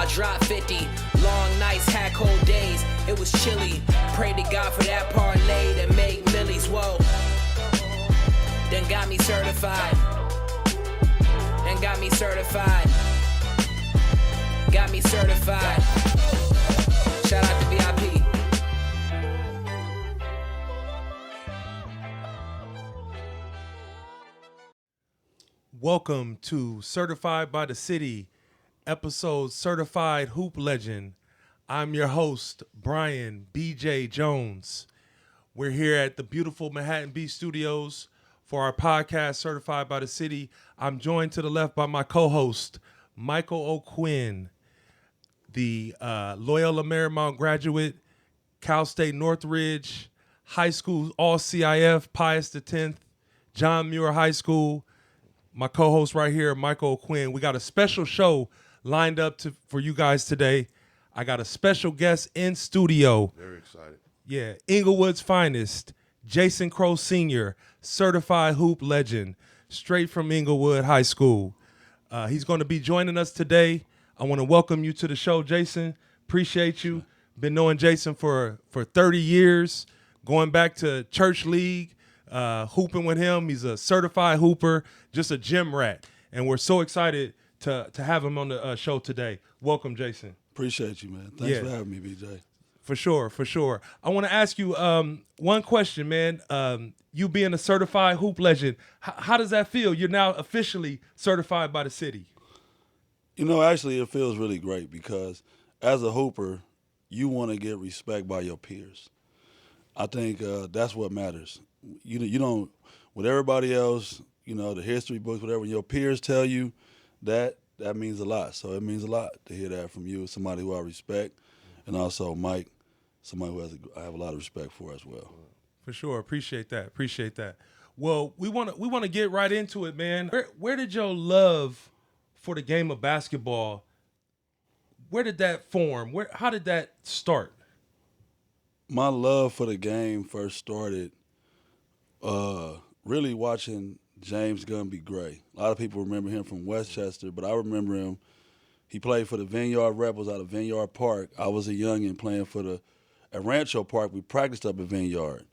I dropped 50. Long nights, had cold days. It was chilly. Pray to God for that parlay that make millies. Whoa. Then got me certified. And got me certified. Got me certified. Shout out to VIP. Welcome to Certified by the City, episode Certified Hoop Legend. I'm your host, Brian BJ Jones. We're here at the beautiful Manhattan Beach Studios for our podcast, Certified by the City. I'm joined to the left by my co-host, Michael O'Quinn, the Loyola Marymount graduate, Cal State Northridge, high school all-CIF, Pius X, John Muir High School. My co-host right here, Michael O'Quinn. We got a special show lined up for you guys today. I got a special guest in studio. Very excited. Yeah, Inglewood's finest, Jason Crowe Sr., certified hoop legend, straight from Inglewood High School. He's going to be joining us today. I want to welcome you to the show, Jason. Appreciate you. Been knowing Jason for 30 years, going back to church league, hooping with him. He's a certified hooper, just a gym rat. And we're so excited to have him on the show today. Welcome, Jason. Appreciate you, man. Thanks for having me, BJ. For sure. I want to ask you one question, man. You being a certified hoop legend, how does that feel? You're now officially certified by the city. You know, actually, it feels really great because as a hooper, you want to get respect by your peers. I think that's what matters. You don't, with everybody else, you know, the history books, whatever, your peers tell you that means a lot. So it means a lot to hear that from you, somebody who I respect, and also Mike, somebody who I have a lot of respect for as well. For sure. Appreciate that. Well, we want to get right into it, man. Where did your love for the game of basketball, where did that form? How did that start? My love for the game first started really watching James Gunby Gray. A lot of people remember him from Westchester, but I remember him. He played for the Vineyard Rebels out of Vineyard Park. I was a youngin' playing at Rancho Park. We practiced up at Vineyard.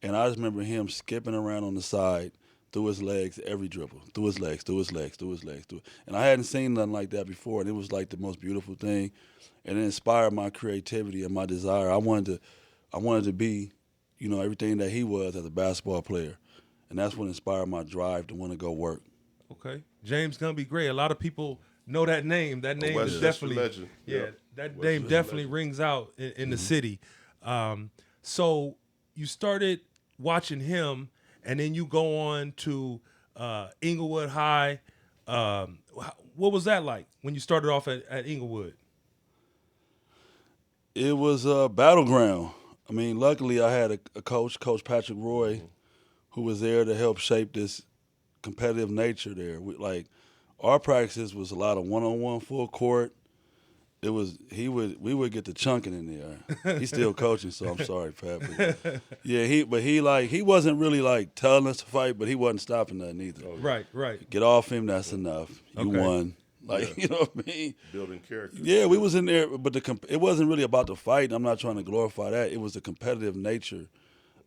And I just remember him skipping around on the side, through his legs, every dribble, through his legs. And I hadn't seen nothing like that before, and it was like the most beautiful thing. And it inspired my creativity and my desire. I wanted to be, you know, everything that he was as a basketball player. And that's what inspired my drive to want to go work. Okay. James Gunby Gray. A lot of people know that name. That name is definitely legend. Yeah, that name definitely rings out in the city. So you started watching him, and then you go on to Inglewood High. What was that like when you started off at Inglewood? It was a battleground. I mean, luckily I had a coach, Coach Patrick Roy, who was there to help shape this competitive nature there. Our practices was a lot of one-on-one full court. We would get the chunking in there. He's still coaching, so I'm sorry, Pat. But yeah, he wasn't really like telling us to fight, but he wasn't stopping nothing either. Oh, yeah. Right. Get off him, that's enough. You won. You know what I mean? Building character. Yeah, we was in there, but it wasn't really about the fight. I'm not trying to glorify that. It was the competitive nature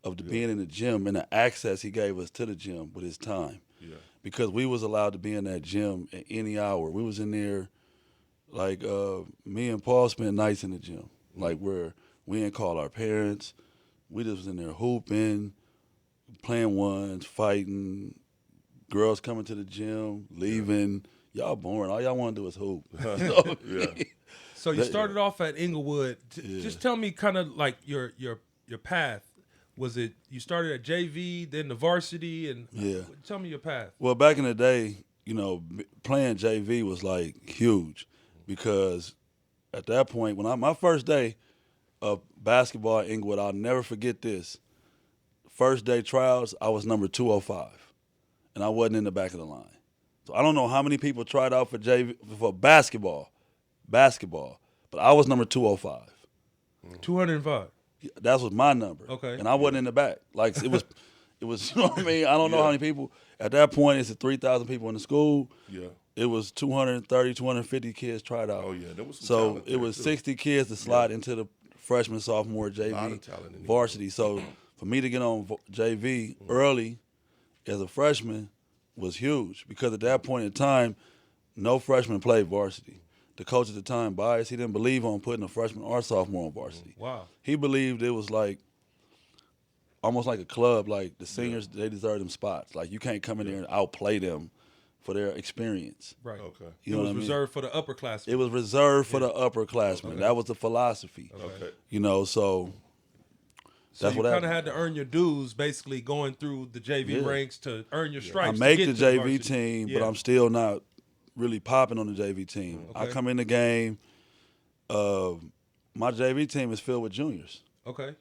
of being in the gym and the access he gave us to the gym with his time. Yeah. Because we was allowed to be in that gym at any hour. We was in there, like me and Paul spent nights in the gym, like where we didn't call our parents. We just was in there hooping, playing ones, fighting, girls coming to the gym, leaving. Y'all boring. All y'all want to do is hoop. So you started off at Inglewood. Just tell me kind of like your path. Was it you started at JV, then the varsity, and tell me your path. Well, back in the day, you know, playing JV was like huge because at that point, when my first day of basketball at Inglewood, I'll never forget this. First day trials, I was number 205, and I wasn't in the back of the line. So I don't know how many people tried out for JV for basketball, but I was number 205. 205. That was my number. Okay. And I wasn't in the back. Like it was, you know what I mean? I don't know how many people. At that point, it's 3,000 people in the school. Yeah. it was 230, 250 kids tried out. Oh, yeah, there was some So talent it there, was too. 60 kids to slide into the freshman, sophomore A lot JV of talent in the varsity. So for me to get on JV early as a freshman was huge because at that point in time, no freshman played varsity. The coach at the time, Bias, he didn't believe on putting a freshman or sophomore on varsity. Wow. He believed it was like almost like a club, like the seniors, they deserve them spots. Like you can't come in there and outplay them for their experience. Right. Okay. You It know was what I mean? reserved for the upperclassmen. It was reserved for the upperclassmen. That was the philosophy. Okay. You know, so So that's you what kind of happened. had to earn your dues, basically going through the JV Yeah. ranks to earn your I stripes. make to the get to JV varsity. team, Yeah. but I'm still not really popping on the JV team. I Okay. come in the game. My JV team is filled with juniors. Okay.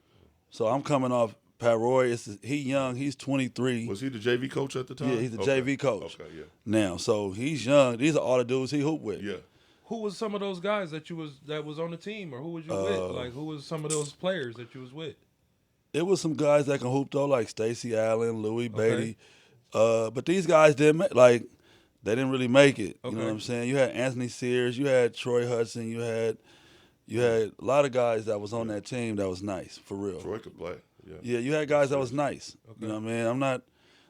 So I'm coming off Pat Roy. He young. He's 23. Was he the JV coach at the time? Yeah, he's the Okay. JV coach. Okay, yeah. Now, so he's young. These are all the dudes he hoop with. Yeah. Who was some of those guys that was on the team, or who was you with? Like, who was some of those players that you was with? It was some guys that can hoop though, like Stacey Allen, Louis Okay. Beatty. But these guys didn't they didn't really make it. You know Okay. what I'm saying? You had Anthony Sears, you had Troy Hudson, you had a lot of guys that was on that team that was nice, for real. Troy could play. Yeah. Yeah, you had guys that was nice. You know what I mean?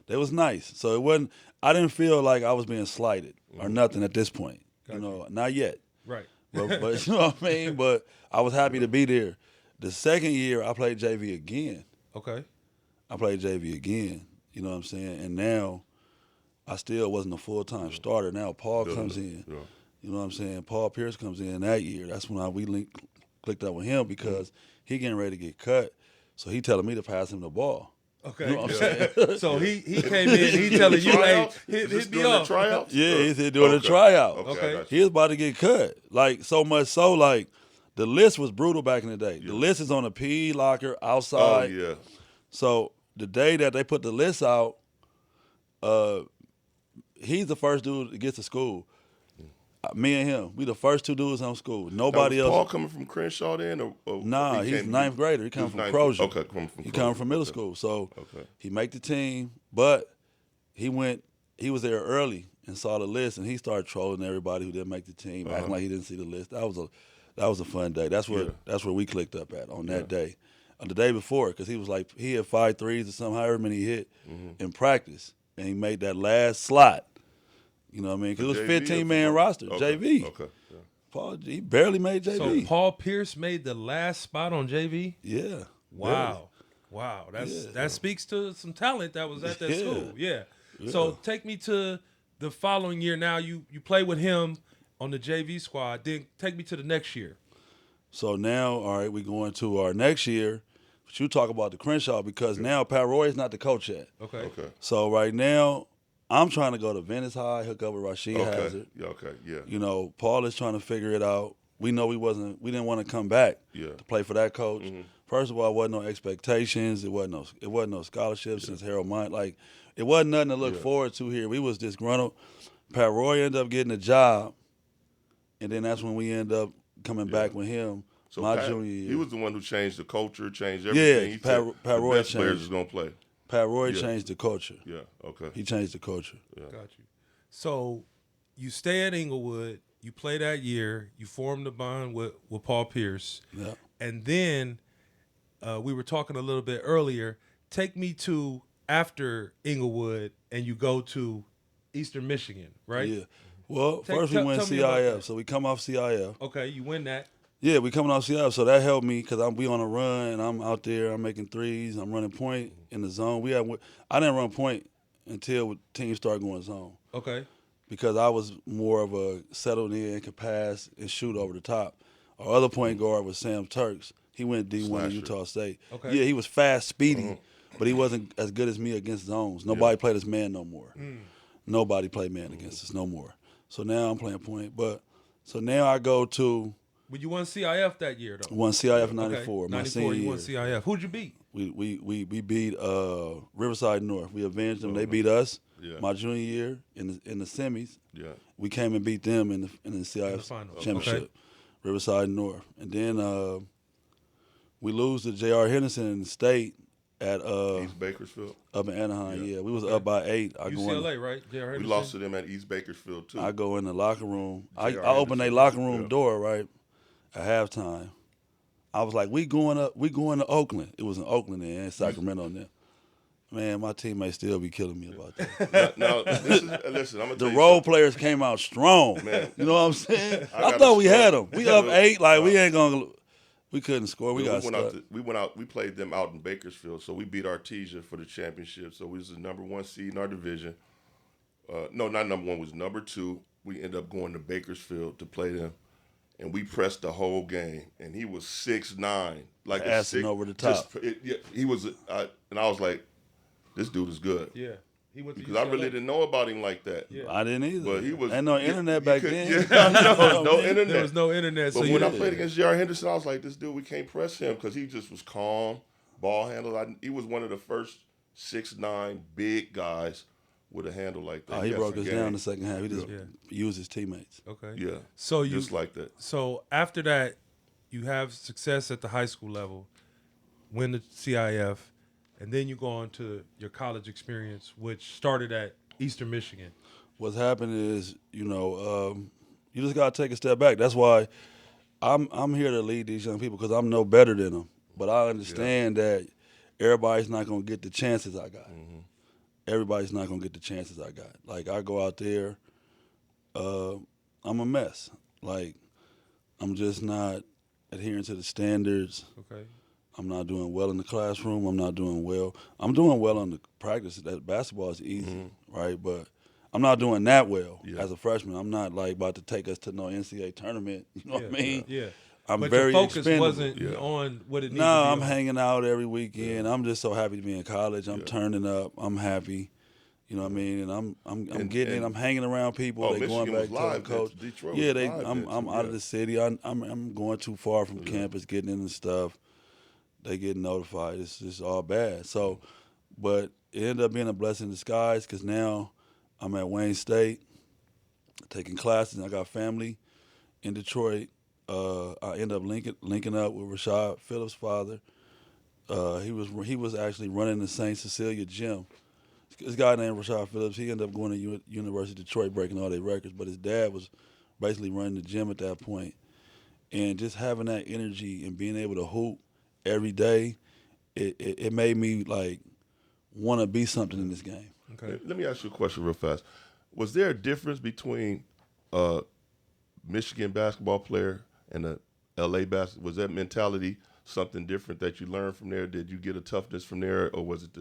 They was nice. So it wasn't, I didn't feel like I was being slighted or nothing at this point. You know, not yet. Right. But you know what I mean? But I was happy to be there. The second year, I played JV again. Okay. I played JV again. You know what I'm saying? And now, I still wasn't a full-time starter. Now Paul comes in. Yeah. You know what I'm saying? Paul Pierce comes in that year. That's when clicked up with him because he getting ready to get cut. So he telling me to pass him the ball. Okay. You know what I'm saying? So he came in. He telling you, hey, Tryouts? hit Is this me during the up. tryouts? Yeah, he's here doing a Okay. tryout. Okay. Okay. I got He you. was about to get cut. Like, so much so, like, the list was brutal back in the day. The list is on the PE locker Oh, outside. yeah. So the day that they put the list out, he's the first dude that gets to school. Me and him, we the first two dudes on school. Nobody Now, was else. Paul coming from Crenshaw then? Or Nah, he he's came- ninth grader. He come was from ninth- Crowe Sr. Okay, coming from He Crowe come Sr. from middle Okay. school. So Okay. he make the team, but he was there early and saw the list, and he started trolling everybody who didn't make the team, acting like he didn't see the list. That was a fun day. That's where we clicked up at on that day. The day before, because he was like, he had 5 threes or something, however many he hit in practice, and he made that last slot. You know what I mean? Because it was JV or 15-man for- roster, Okay. JV. Okay. Yeah. Paul, he barely made So JV. Paul Pierce made the last spot on JV. Yeah. Wow. Wow. That speaks to some talent that was at that school. Yeah. So take me to the following year. Now you play with him on the JV squad. Then take me to the next year. So now, all right, we're going to our next year. But you talk about the Crenshaw because now Pat Roy is not the coach yet. Okay. Okay. So right now, I'm trying to go to Venice High, hook up with Rasheed Okay. Hazard. Yeah, okay. Yeah. You know, Paul is trying to figure it out. We know we didn't want to come back Yeah. to play for that coach. First of all, it wasn't no expectations. It wasn't no scholarships since Harold Mine. Like, it wasn't nothing to look forward to here. We was disgruntled. Pat Roy ended up getting a job, and then that's when we end up coming back with him So my Pat, junior year. he was the one who changed the culture, changed Yeah, everything. He Pat- said Pat the Roy best players changed. is going to play. Pat Roy Yeah. changed the culture. Yeah, okay. He changed the culture. Got you. So you stay at Inglewood. You play that year. You form the bond with Paul Pierce. Yeah. And then we were talking a little bit earlier. Take me to after Inglewood, and you go to Eastern Michigan, right? Yeah. Well, Tell- first we went tell me about CIF. that. So we come off CIF. Okay, you win that. Yeah, we coming off CIF. So that helped me because we on a run. I'm out there. I'm making threes. I'm running point in the zone. I didn't run point until teams started going zone Okay. because I was more of a settled in, could pass and shoot over the top. Our other point guard was Sam Turks. He went D1 at Slasher. Utah State. Okay. Yeah, he was fast, speedy, but he wasn't as good as me against zones. Nobody played us man no more. Nobody played man against us no more. So now I'm playing point. So now I go to But you won CIF that year, though. won CIF Okay. 94, my 94, senior you year. won CIF. Who'd you beat? We beat Riverside North. We avenged them. They beat us Yeah. my junior year in the semis. Yeah. We came and beat them in the CIF In the finals. championship. Okay. Riverside North. And then we lose to J.R. Henderson in the state at East Bakersfield. up in Anaheim. Yeah. Yeah, we was up by 8. I go in, UCLA, right? J.R. We Henderson? lost to them at East Bakersfield too. I go in the locker room. I J.R. open their Henderson. locker room Yeah. door right at halftime. I was like, we going to Oakland. It was in Oakland and Sacramento now. Man, my teammates still be killing me about that. Now, listen, I'm gonna The tell you role something. players came out strong. Man. You know what I'm saying? I I got thought a we story. had them. We up 8. Like we ain't gonna. We couldn't score. We got stuck. We went out. We played them out in Bakersfield, so we beat Artesia for the championship. So we was the number 1 seed in our division. No, not number 1. Was number 2. We ended up going to Bakersfield to play them, and we pressed the whole game. And he was 6'9", like a Assing over the top. He was, and I was like, this dude is good. Yeah. He went to Because I UCLA. really didn't know about him like that. Yeah. I didn't either. But he was. Ain't no internet back then. Yeah, I know, no internet. There was no internet. But so when you I played against J.R. Henderson, I was like, this dude, we can't press him because he just was calm, ball handler. He was one of the first 6'9" big guys with a handle like that. He had broke some us game. down in the second half. He just Yeah. used his teammates. Okay. Yeah. So you just like that. So after that, you have success at the high school level, win the CIF, and then you go on to your college experience, which started at Eastern Michigan. What's happened is, you just gotta take a step back. That's why I'm here to lead these young people because I'm no better than them. But I understand that everybody's not gonna get the chances I got. Mm-hmm. Everybody's not gonna get the chances I got. Like I go out there, I'm a mess. Like I'm just not adhering to the standards. Okay. I'm not doing well in the classroom. I'm not doing well. I'm doing well on the practice. That basketball is easy, right? But I'm not doing that well as a freshman. I'm not like about to take us to no NCAA tournament. You know what I mean? Yeah. I'm But very your focus expendable. wasn't on what it needed No, to be I'm on. hanging out every weekend. I'm just so happy to be in college. I'm turning up. I'm happy. You know what I mean? And I'm getting in. I'm hanging around people. Oh, they Michigan going back was to live the coach. then. Detroit Yeah, was live I'm then, I'm too, out of yeah. the city. I'm going too far from campus, getting in and stuff. They get notified. It's just all bad. So, but it ended up being a blessing in disguise because now I'm at Wayne State taking classes. I got family in Detroit. I end up linking up with Rashad Phillips' father. He was actually running the St. Cecilia gym. This guy named Rashad Phillips, he ended up going to University of Detroit, breaking all their records. But his dad was basically running the gym at that point. And just having that energy and being able to hoop every day, it made me like want to be something in this game. Okay. Let me ask you a question real fast. Was there a difference between a Michigan basketball player and a LA basketball? Was that mentality something different that you learned from there? Did you get a toughness from there, or was it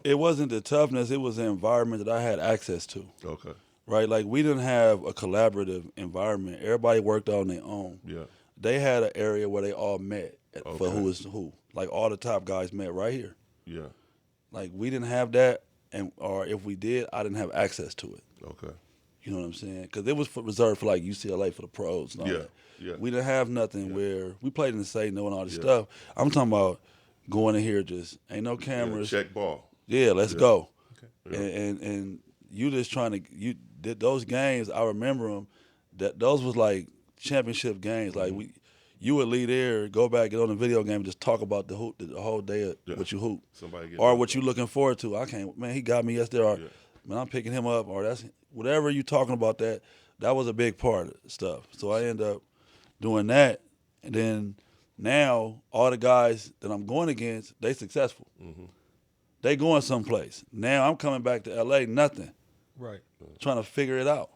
It wasn't the toughness. It was the environment that I had access to. Okay. Right? Like we didn't have a collaborative environment. Everybody worked on their own. Yeah. They had an area where they all met for Okay. who was who. Like all the top guys met right here. Yeah. Like we didn't have that, or if we did, I didn't have access to it. Okay. You know what I'm saying? Because it was reserved for like UCLA for the pros. And all Yeah, that. yeah. We didn't have nothing where we played in the state knowing all this stuff. I'm talking about going in here just ain't no cameras. Check ball. Yeah, let's go. Yeah. And you just trying to those games. I remember them. That those was like championship games. Like you would leave there, go back, get on the video game, and just talk about the hoop the whole day of what you hoop, Somebody get or knocked what you out. looking forward to. I can't. Man, he got me yesterday. Or man, I'm picking him up. Or that's whatever you talking about. That was a big part of the stuff. So I end up doing that, and then now all the guys that I'm going against, they successful. They going someplace. Now I'm coming back to LA, nothing. Right. Trying to figure it out.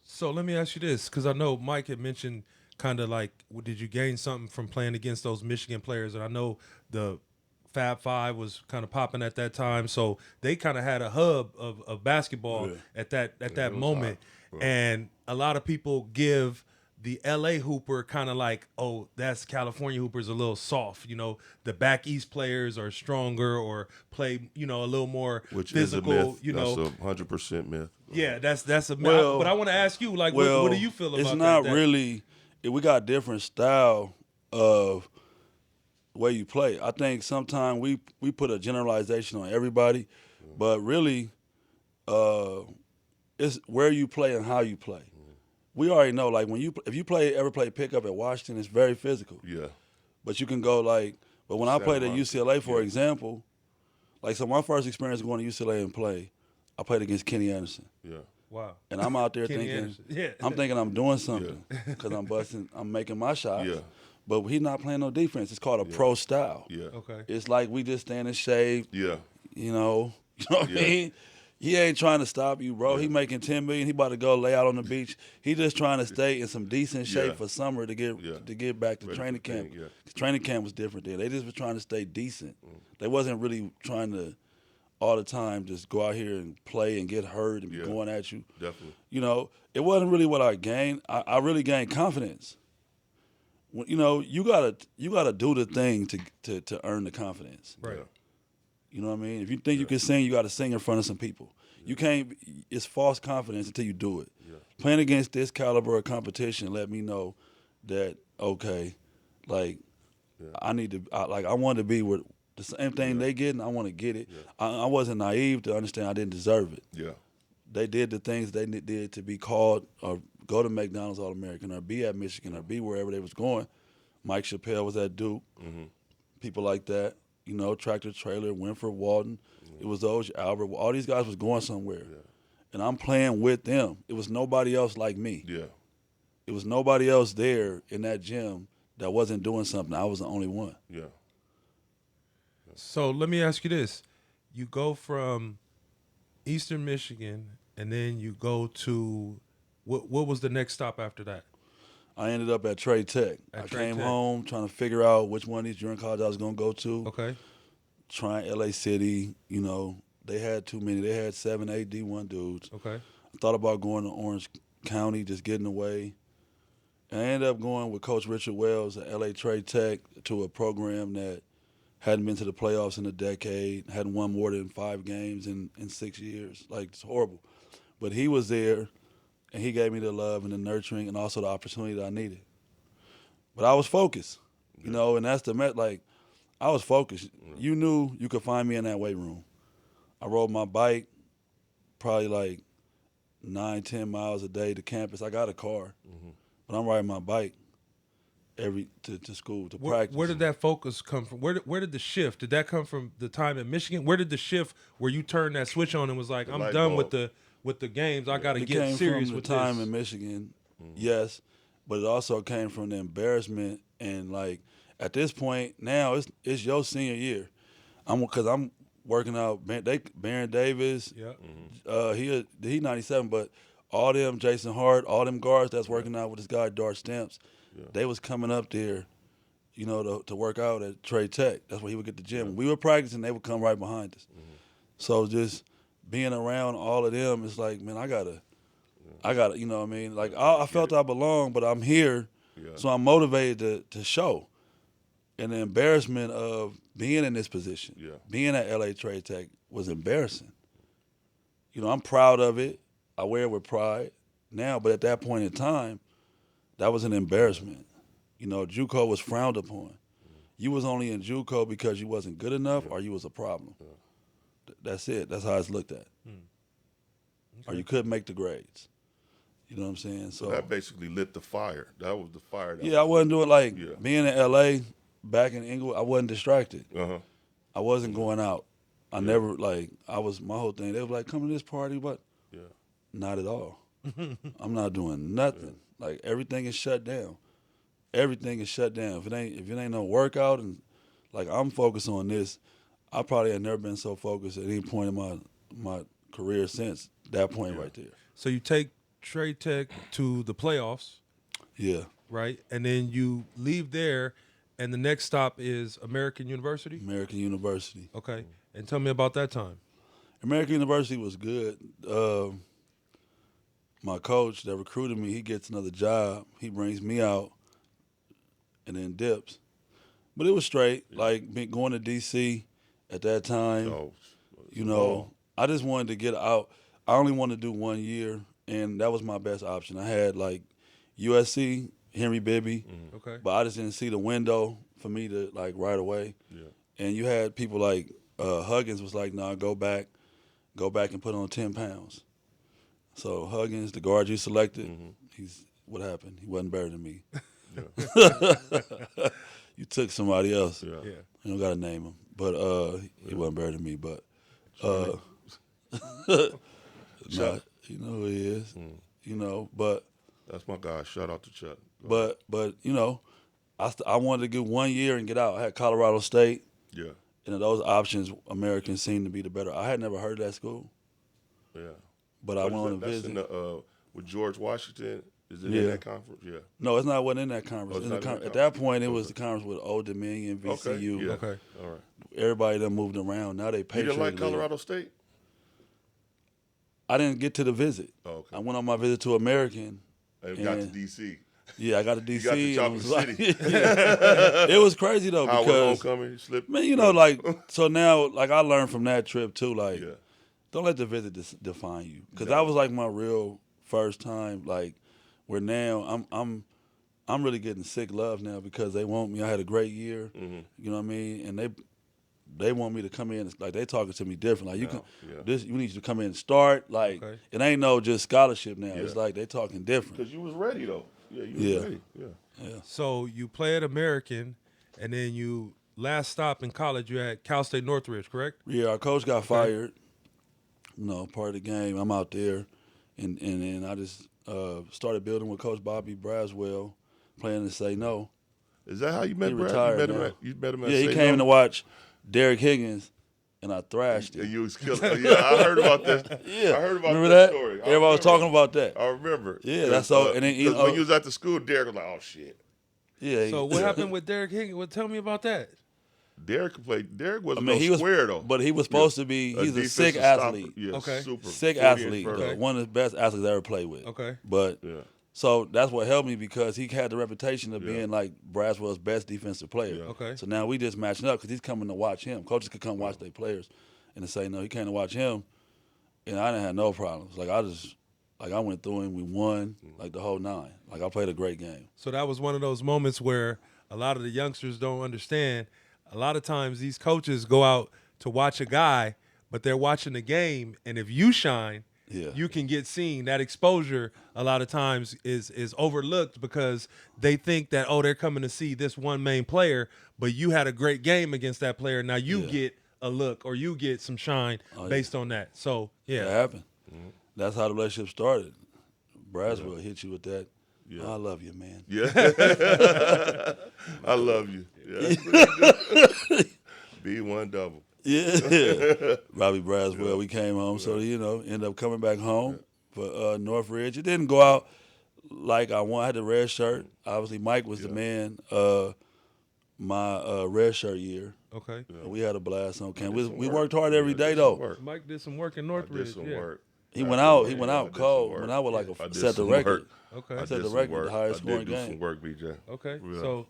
So let me ask you this, because I know Mike had mentioned kind of like, did you gain something from playing against those Michigan players? And I know the Fab Five was kind of popping at that time, so they kind of had a hub of basketball at that moment. hot. And a lot of people give the LA hooper kind of like, oh, that's California hoopers a little soft. You know, the back east players are stronger or play, a little more Which physical. is a myth. You know, That's 100% myth. yeah, that's a myth. Well- But I want to ask you, like, Well, what do you feel about it's that? not that? really. We got different style of way you play. I think sometimes we put a generalization on everybody, but really, it's where you play and how you play. We already know, like if you ever play pickup at Washington, it's very physical. Yeah. But you can go like But when I played at Monica. UCLA, for example, like, so my first experience going to UCLA and play, I played against Kenny Anderson. Yeah. Wow. And I'm out there Kenny thinking, Anderson. Yeah. I'm thinking I'm doing something because I'm making my shots. Yeah. But he's not playing no defense. It's called a pro style. Yeah. Okay. It's like we just stand and shave. Yeah. You know what I mean? He ain't trying to stop you, bro. He making $10 million. He about to go lay out on the beach. He just trying to stay in some decent shape for summer to get back to Ready training for camp. thing, yeah. 'Cause training camp was different then. They just were trying to stay decent. They wasn't really trying to all the time just go out here and play and get hurt and be going at you. Definitely. You know, it wasn't really what I gained. I really gained confidence. You know, you gotta do the thing to earn the confidence. Right. Yeah. You know what I mean? If you think you can sing, you got to sing in front of some people. You can't. It's false confidence until you do it. Yeah. Playing against this caliber of competition let me know that okay, like I need to. I want to be with the same thing they getting. I want to get it. Yeah. I wasn't naive to understand I didn't deserve it. Yeah. They did the things they did to be called or go to McDonald's All-American or be at Michigan or be wherever they was going. Mike Chappelle was at Duke. People like that. You know, Tractor Trailer, Winford Walton. It was those, Albert. All these guys was going somewhere. Yeah. And I'm playing with them. It was nobody else like me. Yeah. It was nobody else there in that gym that wasn't doing something. I was the only one. Yeah. So let me ask you this. You go from Eastern Michigan and then you go to what was the next stop after that? I ended up at Trade Tech. I Trade came Tech. home trying to figure out which one of these junior colleges I was going to go to. Okay. Trying LA City, you know, they had too many. They had 7, 8 D1 dudes. Okay. I thought about going to Orange County, just getting away. And I ended up going with Coach Richard Wells at LA Trade Tech to a program that hadn't been to the playoffs in a decade, hadn't won more than 5 games in 6 years. Like, it's horrible. But he was there, and he gave me the love and the nurturing and also the opportunity that I needed. But I was focused, you know, and that's I was focused. You knew you could find me in that weight room. I rode my bike probably like 9, 10 miles a day to campus. I got a car, but I'm riding my bike to school, to practice. Where did that focus come from? Where did the shift? Did that come from the time in Michigan? Where did the shift where you turned that switch on and was like, I'm light done bulb. with the games. I got to It get came serious from with the time this. in Michigan, yes, but it also came from the embarrassment and like at this point now it's your senior year. Because I'm working out Baron Davis. Yeah. He 97, but all them Jason Hart, all them guards that's working out with this guy Dart Stamps, they was coming up there, you know, to work out at Trade Tech. That's where he would get the gym. When we were practicing, they would come right behind us. So just being around all of them, it's like, man, I gotta, you know what I mean? Like I felt I belonged, but I'm here, so I'm motivated to show. And the embarrassment of being in this position, being at LA Trade Tech was embarrassing. You know, I'm proud of it. I wear it with pride now, but at that point in time, that was an embarrassment. You know, JUCO was frowned upon. You was only in JUCO because you wasn't good enough or you was a problem. That's it. That's how it's looked at. Or you couldn't make the grades. You know what I'm saying? So that basically lit the fire. That was the fire. I wasn't doing being in LA, back in Inglewood, I wasn't distracted. I wasn't going out. I never I was my whole thing. They were like, come to this party, but not at all. I'm not doing nothing. Like everything is shut down. Everything is shut down. If it ain't no workout and like I'm focused on this, I probably have never been so focused at any point in my career since that point right there. So you take Trade Tech to the playoffs. Yeah. Right? And then you leave there, and the next stop is American University? American University. Okay. And tell me about that time. American University was good. My coach that recruited me, he gets another job. He brings me out and then dips. But it was straight. Like going to D.C. at that time, you know, I just wanted to get out. I only wanted to do 1 year, and that was my best option. I had like USC, Henry Bibby, Okay. but I just didn't see the window for me to like right away. Yeah. And you had people like Huggins was like, nah, go back and put on 10 pounds. So Huggins, the guard you selected, what happened? He wasn't better than me. You took somebody else. Yeah. Yeah. You don't gotta name him, but he wasn't better than me. But nah, you know who he is. You know, but That's my guy. Shout out to Chuck. but you know, I wanted to get 1 year and get out. I had Colorado State, Yeah. and of those options, American seemed to be the better. I had never heard of that school, Yeah. but I What went is on that? a That's visit. in the with George Washington. Is it in Yeah. that conference? Yeah. No, it's not. Wasn't in that conference. Oh, it's In the not in that at that conference. point, it was the conference with Old Dominion, VCU. Okay. Yeah. Okay. All right. Everybody done moved around. Now they You Patriot didn't like League. Colorado State? I didn't get to the visit. Oh, okay. I went on my visit to American. And got to and- DC. Yeah, I got to DC. got to and Chocolate it was like- City. it was crazy though Howard because homecoming. You slipped. man, you know, like so now, like I learned from that trip too. Like, Yeah. don't let the visit define you because No. that was like my real first time. Like, where now I'm really getting sick love now because they want me. I had a great year. Mm-hmm. You know what I mean? And they want me to come in. Like they talking to me different. Like you can yeah. you need you to come in and start. Like Okay. it ain't no just scholarship now. It's Yeah. like they talking different. Because you was ready though. Yeah, you was Yeah. ready. Yeah. So you played American, and then you last stop in college. You had Cal State Northridge, correct? Yeah, our coach got fired. You know, part of the game. I'm out there, and I just started building with Coach Bobby Braswell, playing to Say No. Is that how you met He Brad? retired You met him now. at Yeah, he Say came No? to watch Derek Higgins, and I thrashed And him. you was killing. Yeah, I heard about that. Yeah, I heard about remember that that? story. I Everybody was remember. talking about that. I remember. Yeah, that's so- and then, you 'cause know- when you was at the school, Derek was like, "Oh shit." So Yeah. what happened with Derek Higgins? Well, tell me about that. Derek could play. Derek I wasn't mean, he was square though. but he was supposed to be. He's a defensive sick stopper. athlete. Yeah, Okay. super. Sick 40 and athlete. further. Okay. One of the best athletes I ever played with. Okay. But Yeah. so that's what helped me because he had the reputation of Yeah. being like Braswell's best defensive player. Yeah. Okay. So now we just matching up because he's coming to watch him. Coaches could come watch their players, and to say no, he came to watch him, and I didn't have no problems. Like I went through him, we won like the whole nine. Like I played a great game. So that was one of those moments where a lot of the youngsters don't understand. A lot of times these coaches go out to watch a guy, but they're watching the game, and if you shine, Yeah. you can get seen. That exposure a lot of times is overlooked because they think that, oh, they're coming to see this one main player, but you had a great game against that player. Now you Yeah. get a look or you get some shine based on that. So, That yeah. happened. That's how the relationship started. Braswell hit you with that. Yeah. I love you, man. Yeah. I love you. Yeah. B1 double. Yeah. Robbie Braswell, we came home, so, you know, ended up coming back home for Northridge. It didn't go out like I wanted. I had the red shirt. Obviously, Mike was the man my red shirt year. Okay. We had a blast on campus. Some We work. worked hard every Yeah, day, did though. some work. Mike did some work in I Northridge. did some yeah. work. He went out. He Yeah, went I out did some cold. work. Went out with like I a did set the some record. work. Okay. I set did the some record, work. the highest I scoring did do game. some work, BJ. Okay. Yeah. So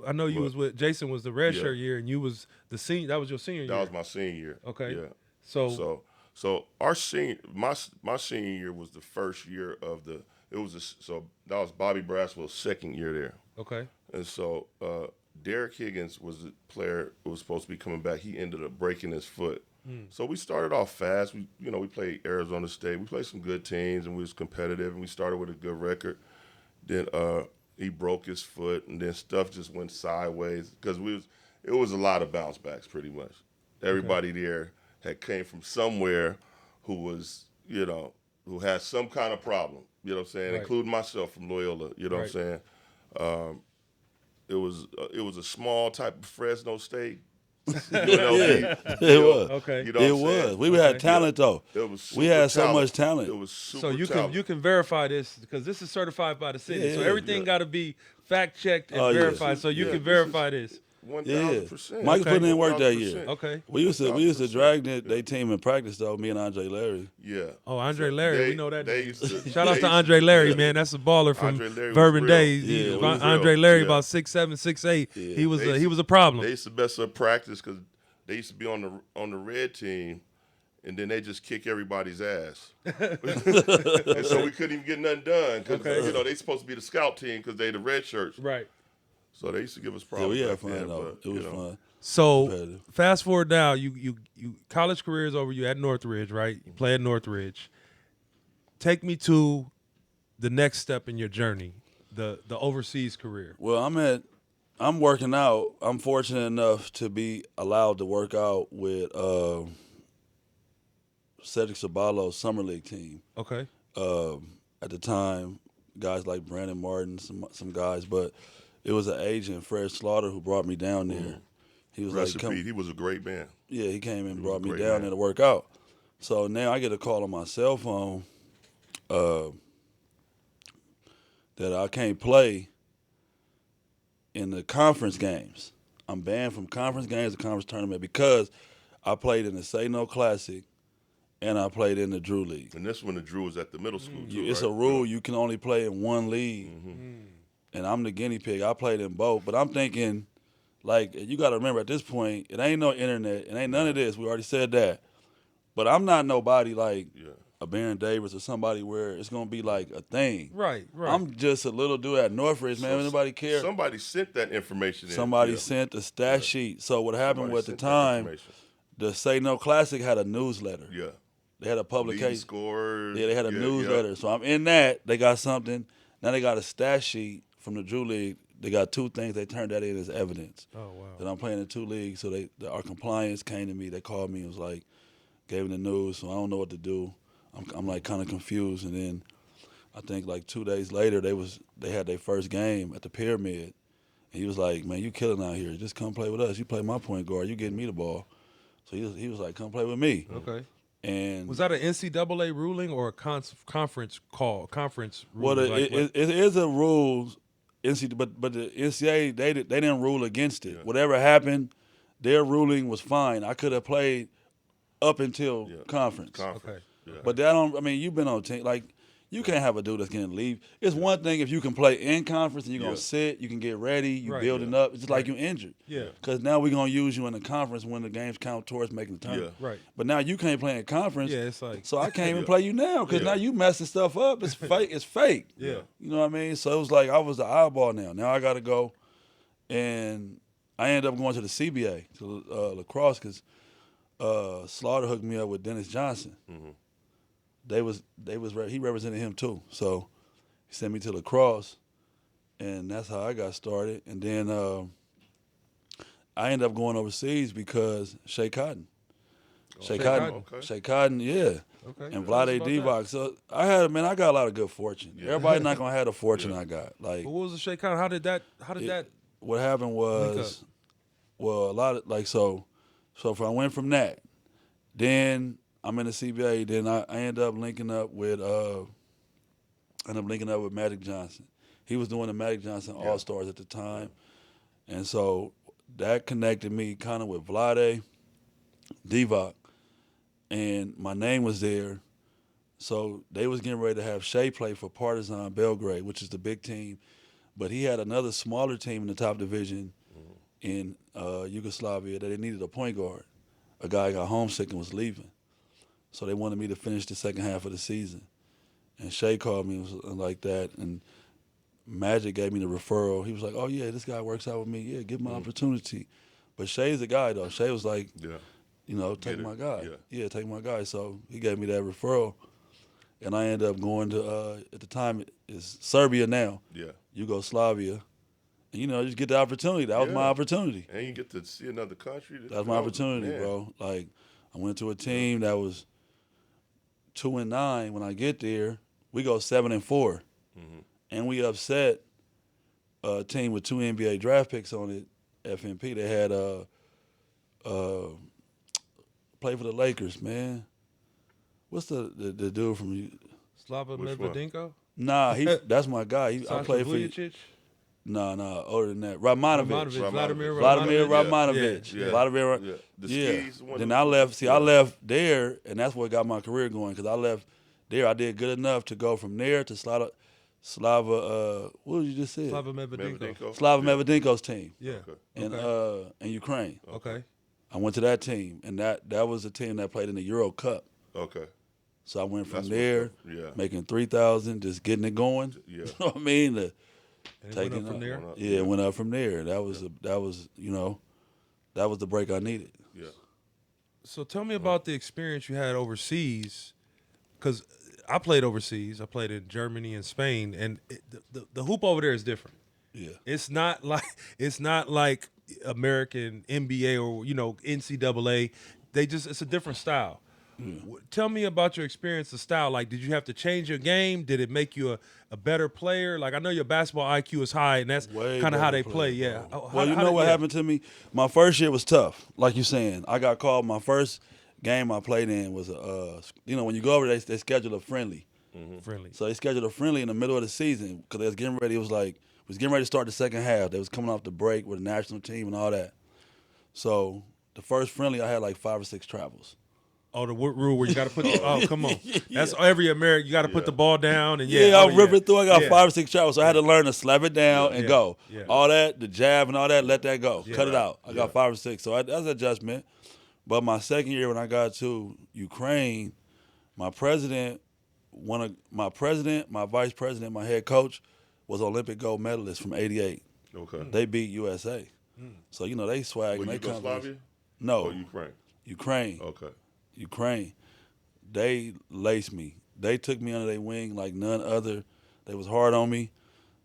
I know you was with Jason was the red Yeah. shirt year and you was the senior. That was your senior year. That was my senior year. Okay. Yeah. So So our senior, my senior year was the first year of the. It was so that was Bobby Braswell's second year there, okay. and so Derek Higgins was the player who was supposed to be coming back. He ended up breaking his foot. So we started off fast. We played Arizona State. We played some good teams, and we was competitive. And we started with a good record. Then he broke his foot, and then stuff just went sideways because it was a lot of bounce backs pretty much. Everybody there had came from somewhere who was, who had some kind of problem, you know what I'm saying, Right. including myself from Loyola, you know Right. what I'm saying. It was a small type of Fresno State. UNLV. It was. Okay. You know what It I'm was. saying? We had talent though. It was We super had so talent. much talent. It was super So talent. you can verify this because this is certified by the city. Yeah, so everything yeah. got to be fact checked and Oh, yeah. verified. So you Yeah, can this verify this. 1,000%. Mike was Okay. putting in work that year. 1,000%. Okay. We used to 1,000%. drag their team in practice though. Me and Andre Larry. Yeah. Oh, Andre Larry, we know that. They name. used to, Shout out they to used Andre Larry, man. That's a baller from Andre Larry was Bourbon real. Days. Yeah, he was Andre real. Larry Yeah. about 6'7", 6'8". Yeah. He was They he was a problem. They used to mess up practice because they used to be on the red team, and then they just kick everybody's ass. And so we couldn't even get nothing done because Okay. they supposed to be the scout team because they the red shirts. Right. So they used to give us Yeah, problems. we had back fun then, though. but, It was you know, fun. So Competitive. fast forward now, you college career is over. You at Northridge, right? You play at Northridge. Take me to the next step in your journey, the overseas career. Well, I'm at I'm working out. I'm fortunate enough to be allowed to work out with Cedric Ceballos summer league team. Okay. At the time, guys like Brandon Martin, some guys, but it was an agent, Fred Slaughter, who brought me down there. He was Rest like, in peace. He was a great man. yeah, he came and was brought a me great down man. there to work out. So now I get a call on my cell phone that I can't play in the conference games. I'm banned from conference games, the conference tournament, because I played in the Say No Classic and I played in the Drew League. And this when the Drew was at the middle school, too, It's right? a rule you can only play in one league, and I'm the guinea pig. I played in both, but I'm thinking, like, you got to remember at this point, it ain't no internet, it ain't none of this. We already said that. But I'm not nobody like a Baron Davis or somebody where it's gonna be like a thing. Right. I'm just a little dude at Northridge, man. Anybody care? Somebody sent that information in. Somebody Yeah. sent the stat sheet. So what happened Somebody was at the sent that time, information. the Say No Classic had a newsletter. Yeah. They had a Leading publication. scorers. Yeah, they had a newsletter. So I'm in that. They got something. Now they got a stat sheet from the Drew League. They got two things. They turned that in as evidence. Oh wow. That I'm playing in two leagues. So our compliance came to me. They called me and was like, gave me the news. So I don't know what to do. I'm like kind of confused. And then I think like 2 days later they had their first game at the Pyramid. And he was like, man, you killing out here. Just come play with us. You play my point guard. You getting me the ball. So he was like, come play with me. Okay. And Was that an NCAA ruling or a conference call? Conference well, ruling? it is a rule, but the NCAA they didn't rule against it. Yeah. Whatever happened, their ruling was fine. I could have played up until conference. Okay. Yeah. But that don't. I mean, you've been on team like. You can't have a dude that's going to leave. It's one thing if you can play in conference and you're going to sit, you can get ready, you Right. building up. It's just like you're injured. Yeah. Because now we're going to use you in the conference when the games count towards making the tournament. Right. But now you can't play in conference. Yeah, it's like So I can't even play you now because now you messing stuff up. It's fake. It's fake. Yeah. You know what I mean? So it was like I was the eyeball now. Now I got to go, and I ended up going to the CBA, to lacrosse, because Slaughter hooked me up with Dennis Johnson. Mm-hmm. He represented him too. So he sent me to lacrosse, and that's how I got started. And then I ended up going overseas because Shea Cotton. Shea Cotton. Okay. Shea Cotton, yeah. Okay. And Tell us Vlade about Divac. So I got a lot of good fortune. Everybody not gonna have the fortune I got. Like But what was the shake on? How did that? what happened was, well, a lot of like so if I went from that, then I'm in the CBA. Then I end up linking up with Magic Johnson. He was doing the Magic Johnson All Stars at the time, and so that connected me kind of with Vlade Divac, and my name was there. So they was getting ready to have Shea play for Partizan Belgrade, which is the big team, but he had another smaller team in the top division in Yugoslavia that they needed a point guard. A guy got homesick and was leaving. So they wanted me to finish the second half of the season. And Shea called me and was like that. And Magic gave me the referral. He was like, oh, yeah, this guy works out with me. Yeah, give him an opportunity. But Shea's the guy, though. Shea was like, take my guy. Yeah, take my guy. So he gave me that referral. And I ended up going to, at the time, it's Serbia now. Yeah. Yugoslavia. And, you just get the opportunity. That was my opportunity. And you get to see another country. That was my opportunity, bro. Like, I went to a team that was 2-9. When I get there, we go 7-4, and we upset a team with 2 NBA draft picks on it. FNP. They had play for the Lakers, man. What's the dude from? Slava Which one? Medvedenko? Nah, that's my guy. I played for. Vujicic? No, older than that. Radmanovic. Vladimir Radmanovic. Yeah. Vladimir. Yeah. The Yeah. skis, one Then of I the- left. See, I left there, and that's what got my career going. Because I left there, I did good enough to go from there to Slava. What did you just say? Slava Medvedenko. Medvedenko. Slava Medvedenko's team Yeah. Okay. in Ukraine. Okay. I went to that team, and that was a team that played in the Euro Cup. Okay. So I went from That's there, what's up. Yeah. making 3,000, just getting it going. Yeah. You know what I mean? And it went up from there. Yeah, it went up from there. That was the break I needed. Yeah. So tell me about the experience you had overseas, because I played overseas. I played in Germany and Spain, and the hoop over there is different. Yeah. It's not like American NBA or NCAA. It's a different style. Tell me about your experience of style. Like, did you have to change your game? Did it make you a better player? Like, I know your basketball IQ is high, and that's Way kind of how better they play. player, Yeah. bro. Well, you know what happened to me? My first year was tough, like you saying. I got called. My first game I played in was when you go over there, they schedule a friendly. Friendly. So they scheduled a friendly in the middle of the season because they was getting ready. It was like was getting ready to start the second half. They was coming off the break with the national team and all that. So the first friendly, I had like 5 or 6 travels. Oh, the rule where you got to put the come on. That's every American. You got to put the ball down and I'll rip it through. I got 5 or 6 travels, so I had to learn to slap it down and go. Yeah. All that, the jab and all that, let that go. Cut it out. I got 5 or 6, so that's an adjustment. But my second year when I got to Ukraine, my president, my vice president, my head coach was Olympic gold medalist from '88. Okay. They beat USA. So, they swag. Well, and they Yugoslavia? No. Or Ukraine? Ukraine. Okay. Ukraine. They laced me. They took me under their wing like none other. They was hard on me.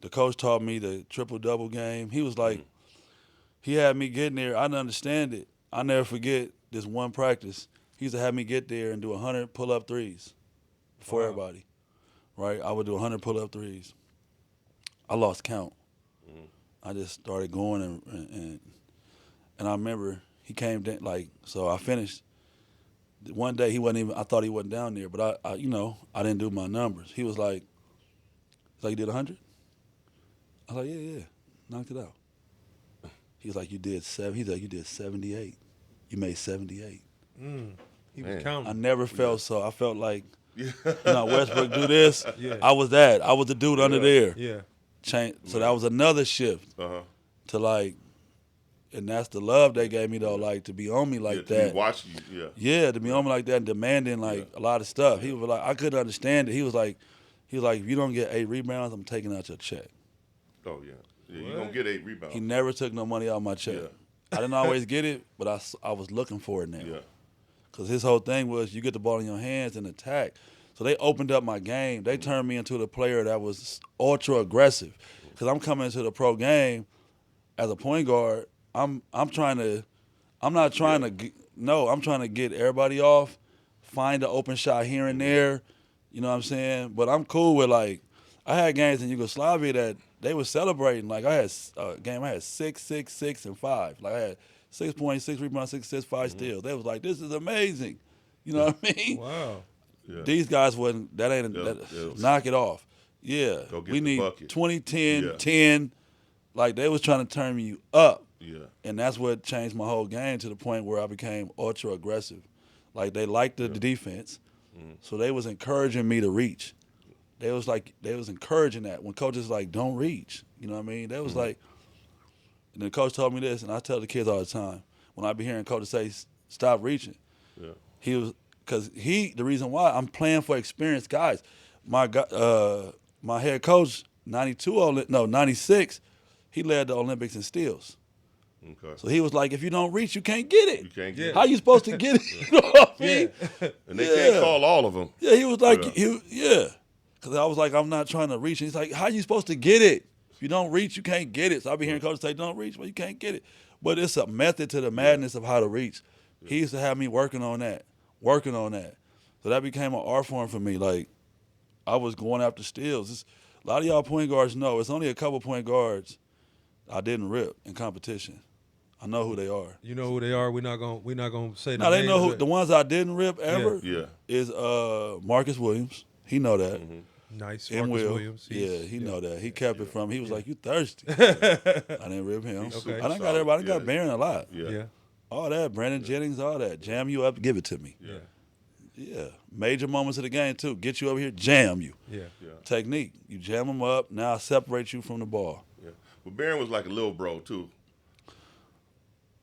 The coach taught me the triple-double game. He was like, he had me getting there. I didn't understand it. I never forget this one practice. He used to have me get there and do 100 pull-up threes for everybody, right? I would do 100 pull-up threes. I lost count. I just started going and I remember he came down, so I finished. One day I thought he wasn't down there, but I didn't do my numbers. He was like, you did 100? I was like, yeah, knocked it out. He was like, you did 7. He's like, you did 78. You made 78. He was counting. I never felt so. I felt like, Westbrook do this. Yeah. I was that. I was the dude under there. Yeah. So that was another shift to and that's the love they gave me though, to be on me like that. To be watching you, to be on me like that and demanding a lot of stuff. He was like, I couldn't understand it. He was like, if you don't get 8 rebounds, I'm taking out your check. Oh yeah, you're gonna get 8 rebounds. He never took no money out of my check. Yeah. I didn't always get it, but I was looking for it now. Yeah. Because his whole thing was you get the ball in your hands and attack. So they opened up my game. They turned me into the player that was ultra aggressive. Because I'm coming into the pro game as a point guard. I'm trying to get everybody off, find an open shot here and there. You know what I'm saying? But I'm cool with I had games in Yugoslavia that they were celebrating. I had a game I had 6, 6, 6, and 5. I had 6 points, 6 rebounds, 6 assists, 5 steals. They was like, this is amazing. You know what I mean? Wow. Yeah. These guys wasn't. That ain't. Knock it off. Yeah. Go get we the need bucket. 20, 10, 10. They was trying to turn you up. Yeah. And that's what changed my whole game to the point where I became ultra aggressive. They liked the defense, so they was encouraging me to reach. They was encouraging that when coaches don't reach. You know what I mean? They was and the coach told me this, and I tell the kids all the time when I be hearing coaches say stop reaching. Yeah. He was because the reason why I'm playing for experienced guys. My head coach 96. He led the Olympics in steals. Okay. So he was like, if you don't reach, you can't get it. You can't get it. How you supposed to get it? You know what I mean? And they can't call all of them. Yeah, he was like, Because I was like, I'm not trying to reach. And he's like, how you supposed to get it? If you don't reach, you can't get it. So I be hearing coaches say, don't reach, but you can't get it. But it's a method to the madness of how to reach. Yeah. He used to have me working on that. So that became an art form for me. I was going after steals. A lot of y'all point guards know it's only a couple point guards I didn't rip in competition. I know who they are. You know who they are. We're not gonna say. No, they know who the ones I didn't rip ever. Yeah. Is Marcus Williams. He know that. Mm-hmm. Nice. And Marcus Will. Williams. He know that. He kept it from. He was like, "You thirsty?" I didn't rip him. Okay. I done got everybody. I got Barron a lot. Yeah. All that. Brandon Jennings. All that. Jam you up. Give it to me. Yeah. Yeah. Major moments of the game too. Get you over here. Jam you. Yeah. Technique. You jam them up. Now I separate you from the ball. Yeah. But Barron was like a little bro too.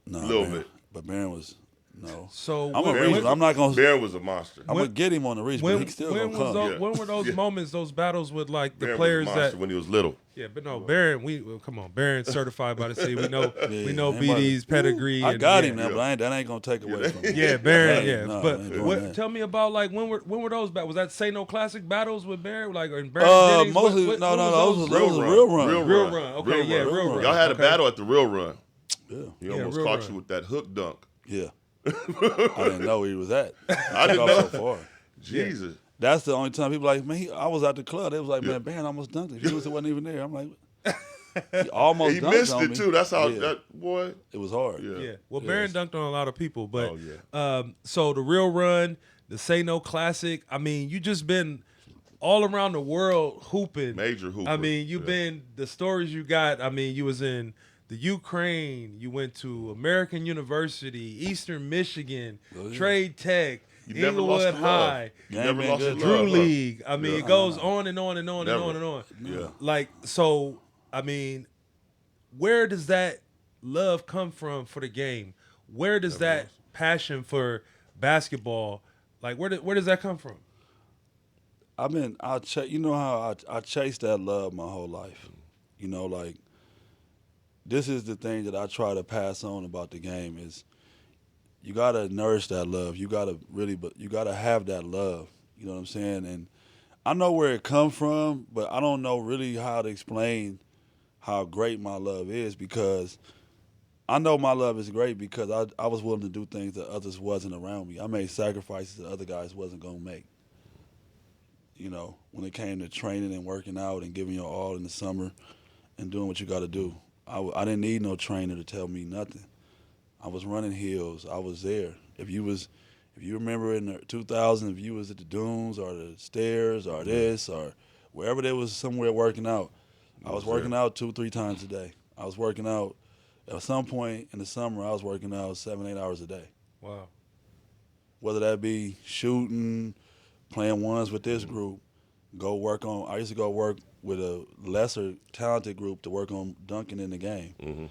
No, a little bit. But Barron was No. So I'm a when- reach. I'm not gonna. Barron was a monster. I'm gonna get him on the reach, but he's still gonna come. when were those moments, those battles with like the Barron players was a monster that? when he was little. Yeah, but no, Barron. Come on, Barron certified by the city. We know anybody- BD's pedigree. I and, got yeah. him now, but that ain't gonna take away from me. Yeah, Barron. Hey, Yeah, no, but I ain't doing that. tell me about like when were those battles? Was that Say No Classic battles with Barron? Like in Barron Jennings? Mostly What no, was those was real run. Real Run. Okay, yeah, Real Run. Y'all had a Okay. battle at the Real Run. Yeah, He almost Real caught Run. you with that hook dunk. yeah. I didn't know where he was at. I didn't Got know. so far. Jesus. That's the only time people like, man, I was at the club. They was like, man, Barron almost dunked it. He wasn't even there. I'm like, he almost He dunked missed on it me. too. That's how Yeah. that boy. It was hard. Yeah. Yeah. Well, Yes. Barron dunked on a lot of people, but Oh, so the Real Run, the Say No Classic. I mean, you just been all around the world hooping. Major hooper. I mean, you've been the stories you got. I mean, you was in the Ukraine. You went to American University, Eastern Michigan, Trade Tech, You never lost Inglewood the love. High, You Game never been lost good. the Drew love, huh? League. I mean, it goes on and on and on and Never. on and on. Yeah. Like, so, I mean, where does that love come from for the game? Where does that passion for basketball, like, where does that come from? You know how I chased that love my whole life. You know, like, this is the thing that I try to pass on about the game is you got to nourish that love. You got to have that love. You know what I'm saying? And I know where it comes from, but I don't know really how to explain how great my love is, because I know my love is great because I was willing to do things that others wasn't around me. I made sacrifices that other guys wasn't going to make. You know, when it came to training and working out and giving your all in the summer and doing what you got to do. I didn't need no trainer to tell me nothing. I was running hills. I was there. If you remember in the 2000, if you was at the dunes or the stairs or this or wherever there was somewhere working out, I was working out 2-3 times a day. I was working out. At some point in the summer, I was working out 7-8 hours a day. Wow. Whether that be shooting, playing ones with this group, I used to go work with a lesser talented group to work on dunking in the game. Mm-hmm.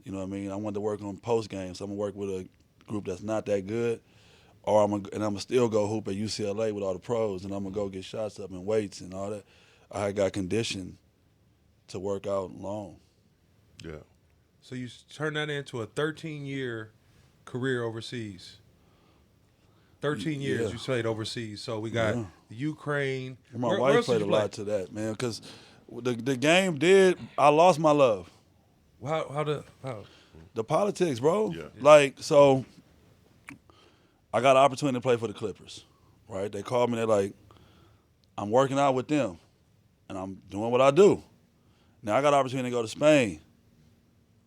You know what I mean? I wanted to work on post game, so I'm gonna work with a group that's not that good, or I'm gonna still go hoop at UCLA with all the pros, and I'm gonna go get shots up and weights and all that. I got conditioned to work out long. Yeah. So you turned that into a 13-year career overseas. 13 years Yeah. you played overseas. So we got the Ukraine. My Where wife else played did a you play? lot to that, man, because the game I lost my love. How? The politics, bro. Yeah. Like, so I got an opportunity to play for the Clippers, right? They called me, they're like, I'm working out with them, and I'm doing what I do. Now I got an opportunity to go to Spain.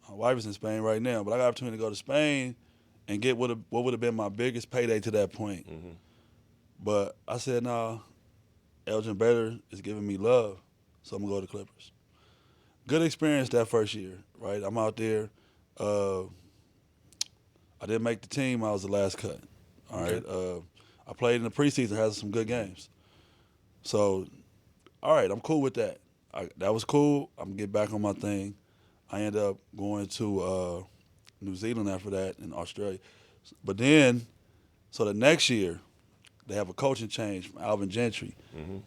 My wife is in Spain right now, but I got an opportunity to go to Spain and get what would have been my biggest payday to that point. Mm-hmm. But I said, nah, Elgin Baylor is giving me love, so I'm going to go to the Clippers. Good experience that first year, right? I'm out there. I didn't make the team. I was the last cut. All right. I played in the preseason, had some good games. So, all right, I'm cool with that. That was cool. I'm going to get back on my thing. I ended up going to New Zealand after that and Australia. But then, so the next year, they have a coaching change from Alvin Gentry. Mm-hmm.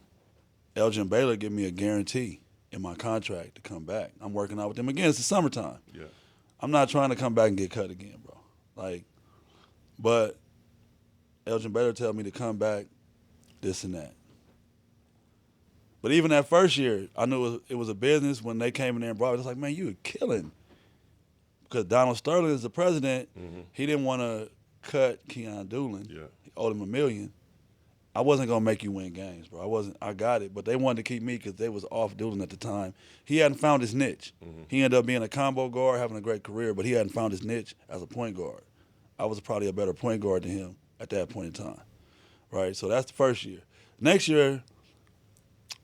Elgin Baylor gave me a guarantee in my contract to come back. I'm working out with them again. It's the summertime. Yeah. I'm not trying to come back and get cut again, bro. Like, but Elgin Baylor tell me to come back, this and that. But even that first year, I knew it was a business. When they came in there and brought it, it's like, man, you were killing. Because Donald Sterling is the president. Mm-hmm. He didn't want to cut Keon Doolin. Yeah. He owed him $1 million. I wasn't going to make you win games, bro. I got it. But they wanted to keep me because they was off Doolin at the time. He hadn't found his niche. Mm-hmm. He ended up being a combo guard, having a great career, but he hadn't found his niche as a point guard. I was probably a better point guard than him at that point in time, right? So that's the first year. Next year,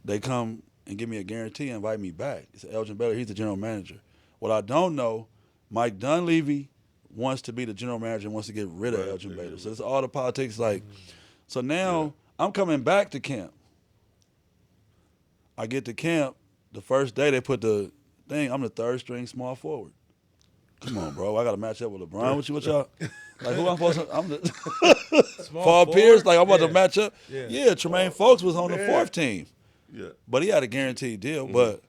they come and give me a guarantee and invite me back. It's Elgin Baylor. He's the general manager. What I don't know, Mike Dunleavy wants to be the general manager and wants to get rid of Elgin Baylor. So it's all the politics. Like, so now I'm coming back to camp. I get to camp. The first day they put the thing, I'm the third string small forward. Come on, bro. I got to match up with LeBron. What y'all? Like, who I'm supposed to? I'm the Small Paul forward? Pierce. Like, I'm about Yeah. to match up. Yeah. Tremaine Folks was on the Man. 4th team. Yeah. But he had a guaranteed deal. But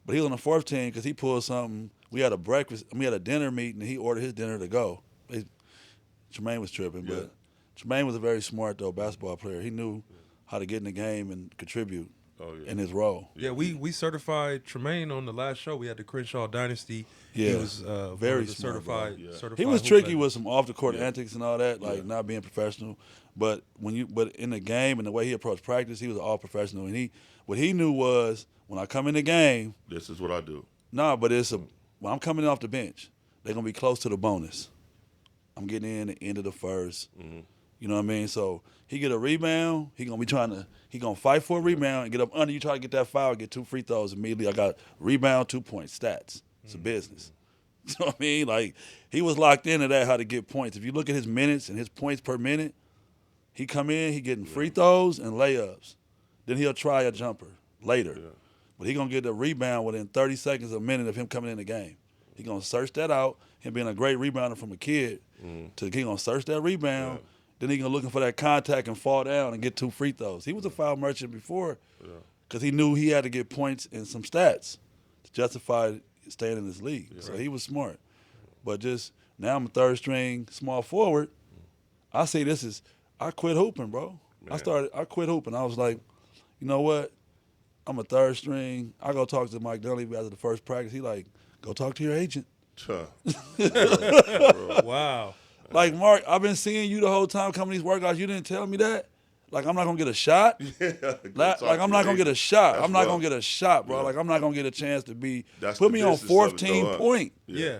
he was on the 4th team because he pulled something. We had a dinner meeting, and he ordered his dinner to go. Tremaine was tripping, Yeah. but Tremaine was a very smart, though, basketball player. He knew how to get in the game and contribute in his role. Yeah, we certified Tremaine on the last show. We had the Crenshaw Dynasty. Yeah. He was Very one of the smart, bro. certified. He was hoop tricky legends. with some off-the-court antics and all that, like not being professional. But but in the game and the way he approached practice, he was all professional. And what he knew was when I come in the game, This is what I do. but when I'm coming off the bench, they're gonna be close to the bonus. I'm getting in the end of the first. You know what I mean? So he get a rebound, he gonna fight for a rebound and get up under. You try to get that foul, get 2 free throws immediately. I got rebound, 2 points, stats. It's a business. You know what I mean? Like, he was locked into that, how to get points. If you look at his minutes and his points per minute, he come in, he getting free throws and layups. Then he'll try a jumper later. Yeah. But he going to get the rebound within 30 seconds, a minute of him coming in the game. He going to search that out, him being a great rebounder from a kid, he going to search that rebound, then he going to looking for that contact and fall down and get 2 free throws. He was a foul merchant before because he knew he had to get points and some stats to justify staying in this league. So he was smart. But just now I'm a 3rd string small forward. I say I quit hooping, bro. I quit hooping. I was like, you know what? I'm a 3rd string. I go talk to Mike Dunleavy after the first practice. He like, go talk to your agent. Wow. Like, Mark, I've been seeing you the whole time coming to these workouts. You didn't tell me that. Like, I'm not going to get a shot. Like, I'm not going to get a shot. I'm not going to get a shot, bro. Like, I'm not going to get a chance to put me on 4th team point. Yeah.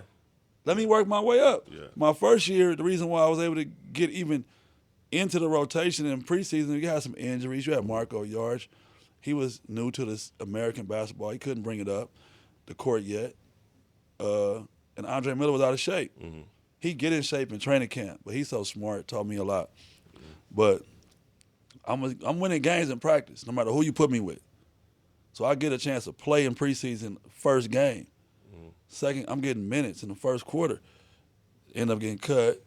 Let me work my way up. Yeah. My first year, the reason why I was able to get even into the rotation in preseason, you had some injuries. You had Marco Yarge. He was new to this American basketball. He couldn't bring it up, the court yet. And Andre Miller was out of shape. He get in shape in training camp, but he's so smart, taught me a lot. But I'm winning games in practice, no matter who you put me with. So I get a chance to play in preseason first game. Second, I'm getting minutes in the first quarter. End up getting cut.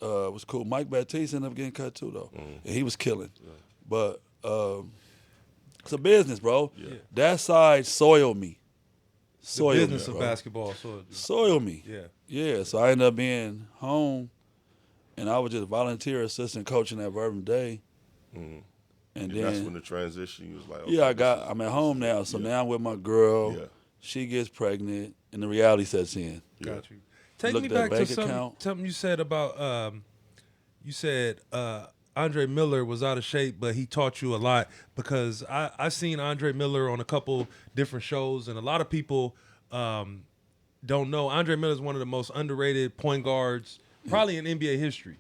It was cool. Mike Baptiste ended up getting cut too, though. And he was killing. But it's a business, bro. That side soiled me. The business of basketball. Soiled me. Yeah. Yeah, so I ended up being home, and I was just volunteer assistant coaching at Bourbon Day. And then that's when the transition, you was like, okay, yeah, I'm at home now, so now I'm with my girl. Yeah. She gets pregnant, and the reality sets in. Got you. Take Look me at that back to bank something account. you said about Andre Miller was out of shape, but he taught you a lot, because I seen Andre Miller on a couple different shows, and a lot of people don't know Andre Miller is one of the most underrated point guards probably in NBA history.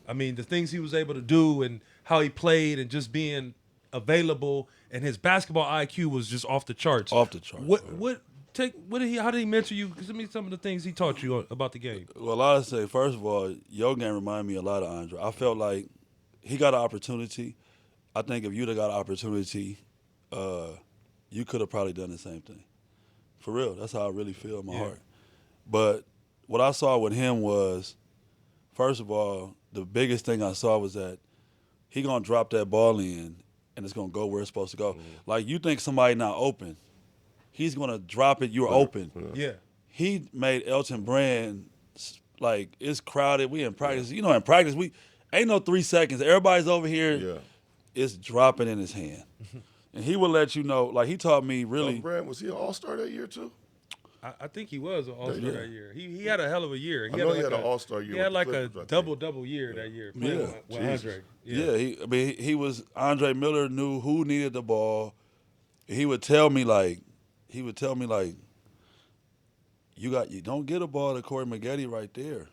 I mean, the things he was able to do and how he played and just being available, and his basketball IQ was just off the charts. Off the charts. How did he mentor you? Give me some of the things he taught you about the game. Well, I would say, first of all, your game reminded me a lot of Andre. I felt like he got an opportunity. I think if you'd have got an opportunity, you could have probably done the same thing. For real, that's how I really feel in my heart. But what I saw with him was, first of all, the biggest thing I saw was that he gonna drop that ball in, and it's gonna go where it's supposed to go. Like, you think somebody not open, he's gonna drop it. You're open. Yeah. He made Elton Brand, like, it's crowded. We in practice. You know, in practice we ain't no 3 seconds. Everybody's over here. Yeah. It's dropping in his hand, and he would let you know. Like, he taught me really. Brand, was he an All-Star that year too? I think he was an All-Star that year. He had a hell of a year. I know he had an All-Star year. He had with the like a Clippers, I think. double-double year that year. With Andre. Yeah, he was. Andre Miller knew who needed the ball. He would tell me like, you don't get a ball to Corey Maggette right there.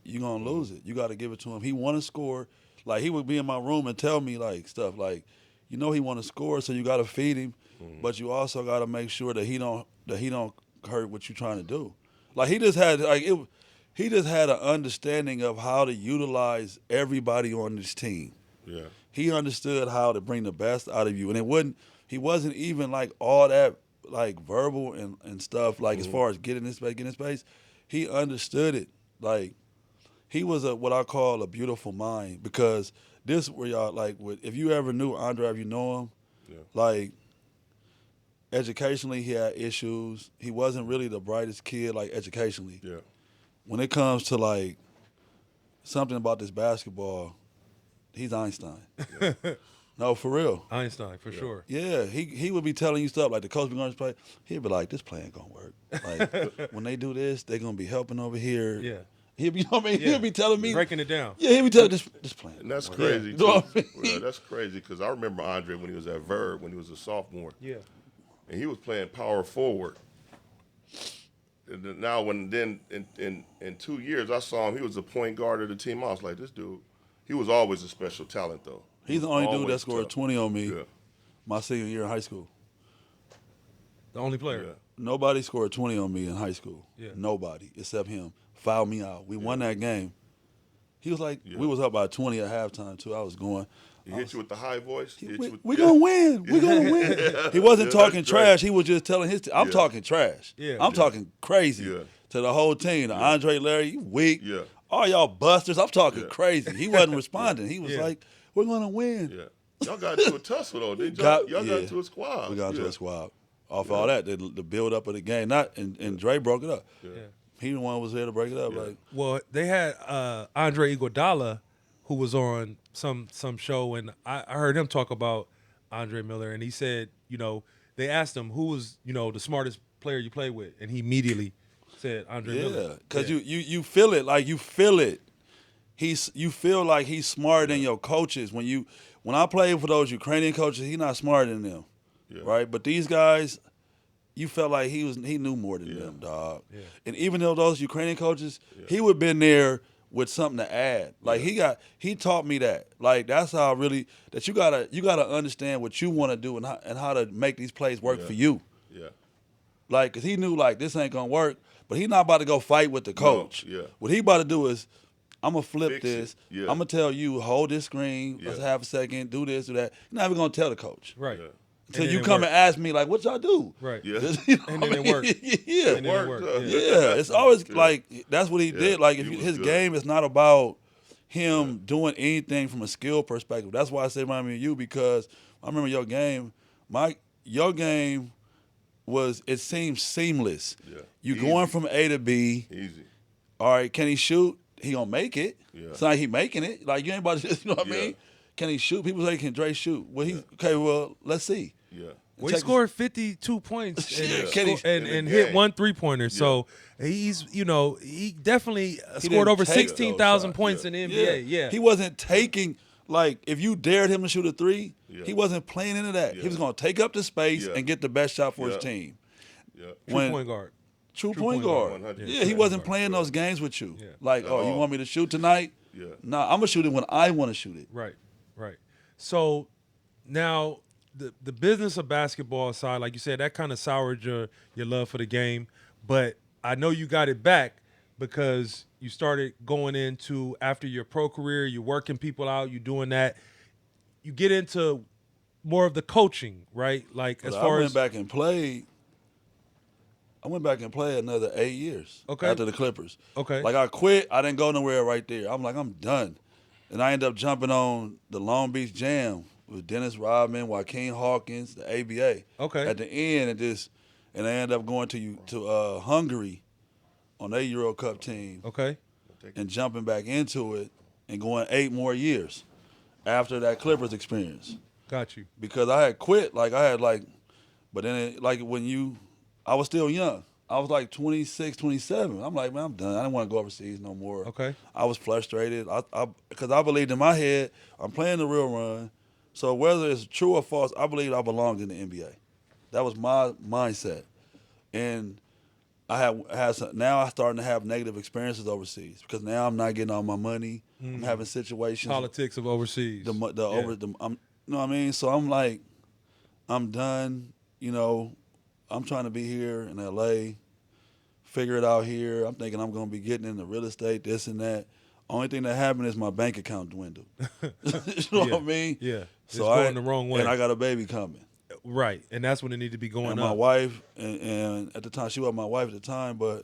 You're gonna lose it. You got to give it to him. He want to score. Like, he would be in my room and tell me like stuff like, he want to score, so you got to feed him, but you also got to make sure that he don't hurt what you're trying to do. Like, he just had an understanding of how to utilize everybody on this team. Yeah. He understood how to bring the best out of you, and he wasn't even like all that like verbal and stuff, like as far as getting in space. he understood it. Like, he was what I call a beautiful mind, because this where y'all, like, if you ever knew Andre, if you know him, like, educationally he had issues. He wasn't really the brightest kid, like, educationally. Yeah. When it comes to, like, something about this basketball, he's Einstein. Yeah. No, for real. Einstein, for sure. Yeah, he would be telling you stuff like the coach be going to play. He'd be like, "This play ain't gonna work. Like, when they do this, they're gonna be helping over here." Yeah. He'd be, you know what I mean? Yeah. He'd be telling me, Breaking it down. Yeah, he'd be telling this play. And that's ain't gonna work. crazy, You too. know what I mean? Well, that's crazy because I remember Andre when he was at Verb, when he was a sophomore. Yeah. And he was playing power forward. And then now in 2 years, I saw him. He was the point guard of the team. I was like, this dude, he was always a special talent, though. He's the only dude that Always scored tough. 20 on me Yeah. my senior year in high school. The only player. Yeah. Nobody scored 20 on me in high school. Yeah. Nobody except him. Fouled me out. We won that game. He was like, Yeah. we was up by 20 at halftime, too. I was going. He hit you with the high voice. He hit you with, We're going to win. We're going to win. He wasn't Yeah, talking that's trash. great. He was just telling his team. I'm Yeah. talking trash. Yeah. I'm talking crazy Yeah. to the whole team. To Andre, Larry, you weak. Yeah. All y'all busters. I'm talking Yeah. crazy. He wasn't responding. He was Yeah. like, we're going to win. Yeah. Y'all got into a tussle, though. Didn't y'all? Y'all got yeah. into a squad. We got into Yeah. a squad. Off all that, the build up of the game. And Dre broke it up. Yeah. He the one who was there to break it up. Yeah. Like, Well, they had Andre Iguodala, who was on some show, and I heard him talk about Andre Miller, and he said, they asked him who was, the smartest player you played with, and he immediately said Andre Miller. yeah, because you feel it. Like, you feel it. You feel like he's smarter than your coaches. When I played for those Ukrainian coaches, he's not smarter than them, Yeah. right? But these guys, you felt like he knew more than them, dog. Yeah. And even though those Ukrainian coaches, he would have been there with something to add. Like, he taught me that. Like, that's how that you gotta understand what you want to do and how to make these plays work for you. Yeah. Like, cause he knew, like, this ain't gonna work, but he's not about to go fight with the coach. yeah. What he about to do is, I'm gonna flip Fix this. it. Yeah. I'm gonna tell you, hold this screen. Let's Yeah. have a second. Do this, do that. You're not even gonna tell the coach Right. Yeah. until then you it come worked. and ask me, like, what y'all do? Right. Yeah. You know And what then I it mean? worked. Yeah. And then it worked. Yeah. Yeah, it's always Yeah. like that's what he did. Like, if he was his good. game is not about him doing anything from a skill perspective. That's why I say remind me of you, because I remember your game. Your game it seemed seamless. Yeah. You Easy. going from A to B. Easy. All right, can he shoot? He gonna make it. Yeah. It's not like he making it. Like, you ain't about to, you know what I Yeah. mean? Can he shoot? People say, can Dre shoot? Well, okay. Well, let's see. Yeah. Well, he Check- scored 52 points and, Yeah. sco- Can he- and, in the and hit game. one 3-pointer. So he's, he definitely He scored didn't over take 16,000 those shots. points Yeah. in the NBA. Yeah. He wasn't taking, like, if you dared him to shoot a three, Yeah. he wasn't playing into that. He Yeah. was gonna take up the space Yeah. and get the best shot for Yeah. his team. Yeah. True when- point guard. True True point point guard. guard. 100%. Yeah, he wasn't playing those games with you. Yeah. Like, At oh, you all. want me to shoot tonight? Yeah. Nah, I'm gonna shoot it when I want to shoot it. Right. So now the business of basketball aside, like you said, that kind of soured your love for the game. But I know you got it back because you started going into, after your pro career, you're working people out, you're doing that. You get into more of the coaching, right? Like, as But far I as went back and played. I went back and played another 8 years after the Clippers. Okay. Like, I quit. I didn't go nowhere right there. I'm like, I'm done. And I ended up jumping on the Long Beach Jam with Dennis Rodman, Joaquin Hawkins, the ABA. Okay. At the end, and I ended up going to Hungary on their Euro Cup team okay. and jumping back into it and going 8 more years after that Clippers experience. Got you. Because I had quit, but then I was still young. I was like 26, 27. I'm like, man, I'm done. I didn't want to go overseas no more. Okay. I was frustrated because I believed in my head, I'm playing the real run. So whether it's true or false, I believe I belonged in the NBA. That was my mindset. And now I'm starting to have negative experiences overseas because now I'm not getting all my money. I'm having situations. Politics of overseas. You know what I mean? So I'm like, I'm done. I'm trying to be here in LA, figure it out here. I'm thinking I'm going to be getting into real estate, this and that. Only thing that happened is my bank account dwindled. You know what I mean? Yeah. So it's going the wrong way. And I got a baby coming. Right. And that's when it need to be going And up. my wife, and at the time, she wasn't my wife at the time, but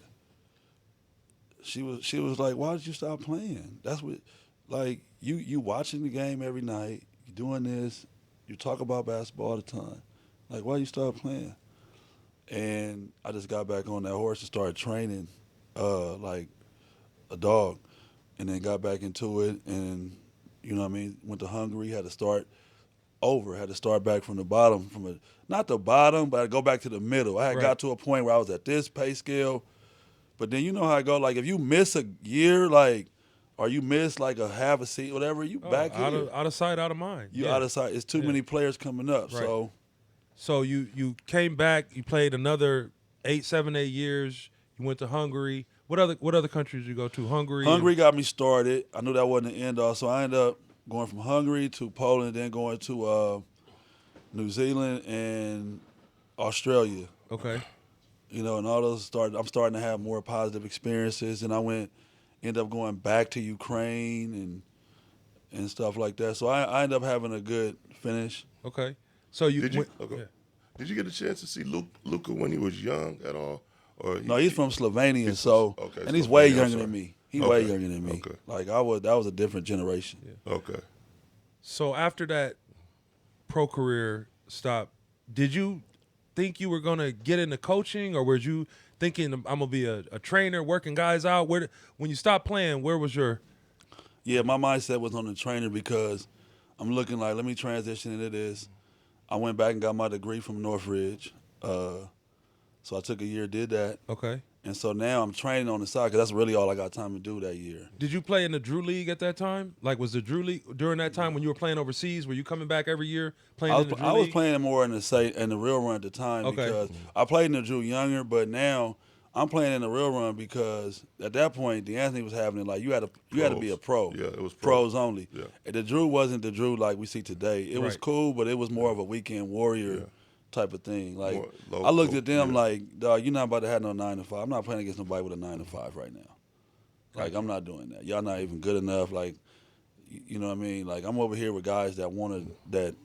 she was like, why did you stop playing? That's what, like, you watching the game every night, you doing this, you talk about basketball all the time. Like, why you stop playing? And I just got back on that horse and started training like a dog, and then got back into it, and you know what I mean, went to Hungary, had to start back from the bottom, not the bottom, but I'd go back to the middle. I had got to a point where I was at this pay scale, but then you know how I go, like if you miss a year, like, or you miss like a half a seat, whatever, you back here. Out of sight, out of mind. You out of sight. It's too many players coming up. Right. So you came back, you played another 7, 8 years, you went to Hungary. What other countries did you go to? Hungary got me started. I knew that wasn't the end all, so I ended up going from Hungary to Poland, then going to New Zealand and Australia. Okay. You know, and all those I'm starting to have more positive experiences, and ended up going back to Ukraine and stuff like that. So I ended up having a good finish. Okay. So Did you get a chance to see Luka when he was young at all? No, he's from Slovenia, and he's way younger than me. Way younger than me. Okay. Like that was a different generation. Yeah. Okay. So after that pro career stopped, did you think you were gonna get into coaching, or were you thinking I'm gonna be a trainer, working guys out? When you stopped playing, where was your? Yeah, my mindset was on the trainer because I'm looking like, let me transition into this. I went back and got my degree from Northridge. So I took a year, did that. Okay. And so now I'm training on the side because that's really all I got time to do that year. Did you play in the Drew League at that time? Like, was the Drew League during that time when you were playing overseas? Were you coming back every year playing in the Drew League? I was playing more in the real run at the time because I played in the Drew younger, but now I'm playing in the real run because at that point DeAnthony was having it like you had to be a pro. Yeah, it was pros only. Yeah. And the Drew wasn't the Drew like we see today. It was cool, but it was more of a weekend warrior type of thing. Like I looked at them like, dog, you're not about to have no 9 to 5. I'm not playing against nobody with a 9 to 5 right now. Like I'm not doing that. Y'all not even good enough. Like, you know what I mean? Like I'm over here with guys that want to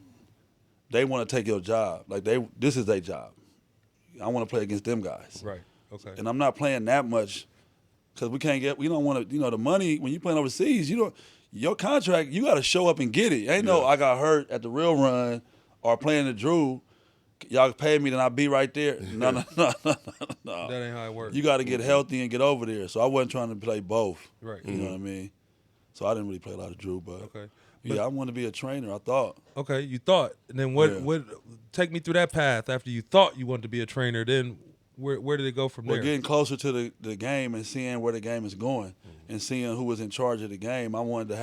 take your job. Like this is their job. I want to play against them guys. Right. Okay. And I'm not playing that much because we don't want to. You know, the money when you playing overseas, your contract, you got to show up and get it. Ain't no I got hurt at the real run or playing the Drew. Y'all pay me, then I'll be right there. No. That ain't how it works. You got to get healthy and get over there. So I wasn't trying to play both. Right. You know what I mean? So I didn't really play a lot of Drew, but I wanted to be a trainer. I thought. Okay, you thought. And then what? Take me through that path after you thought you wanted to be a trainer. Then where did it go from there? Getting closer to the game and seeing where the game is going and seeing who was in charge of the game. I wanted to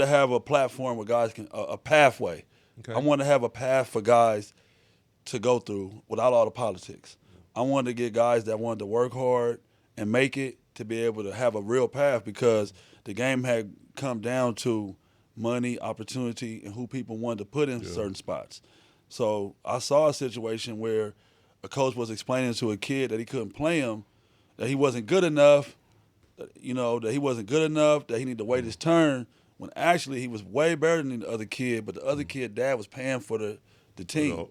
have a platform where guys can a pathway. Okay. I wanted to have a path for guys to go through without all the politics. I wanted to get guys that wanted to work hard and make it to be able to have a real path because the game had come down to money, opportunity, and who people wanted to put in certain spots. So I saw a situation where a coach was explaining to a kid that he couldn't play him, that he wasn't good enough, that he needed to wait his turn, when actually he was way better than the other kid, but the other kid dad was paying for the team.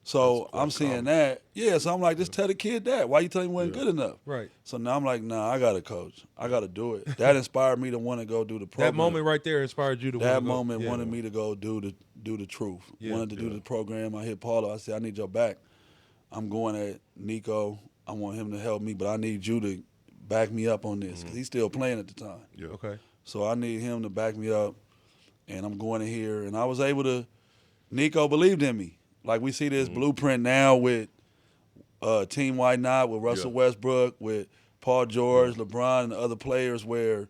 So I'm seeing that. Yeah, so I'm like, just tell the kid that. Why you telling him he wasn't good enough? Right. So now I'm like, nah, I got to coach. I got to do it. That inspired me to want to go do the program. That moment right there inspired you to That want to go. moment wanted me to go do the truth. Wanted to do the program. I hit Paulo. I said, I need your back. I'm going at Nico. I want him to help me, but I need you to back me up on this because he's still playing at the time. Yeah. Okay. So I need him to back me up, and I'm going in here. And I was able to – Nico believed in me. Like we see this blueprint now with Team Why Not, with Russell Westbrook, with Paul George, LeBron, and other players where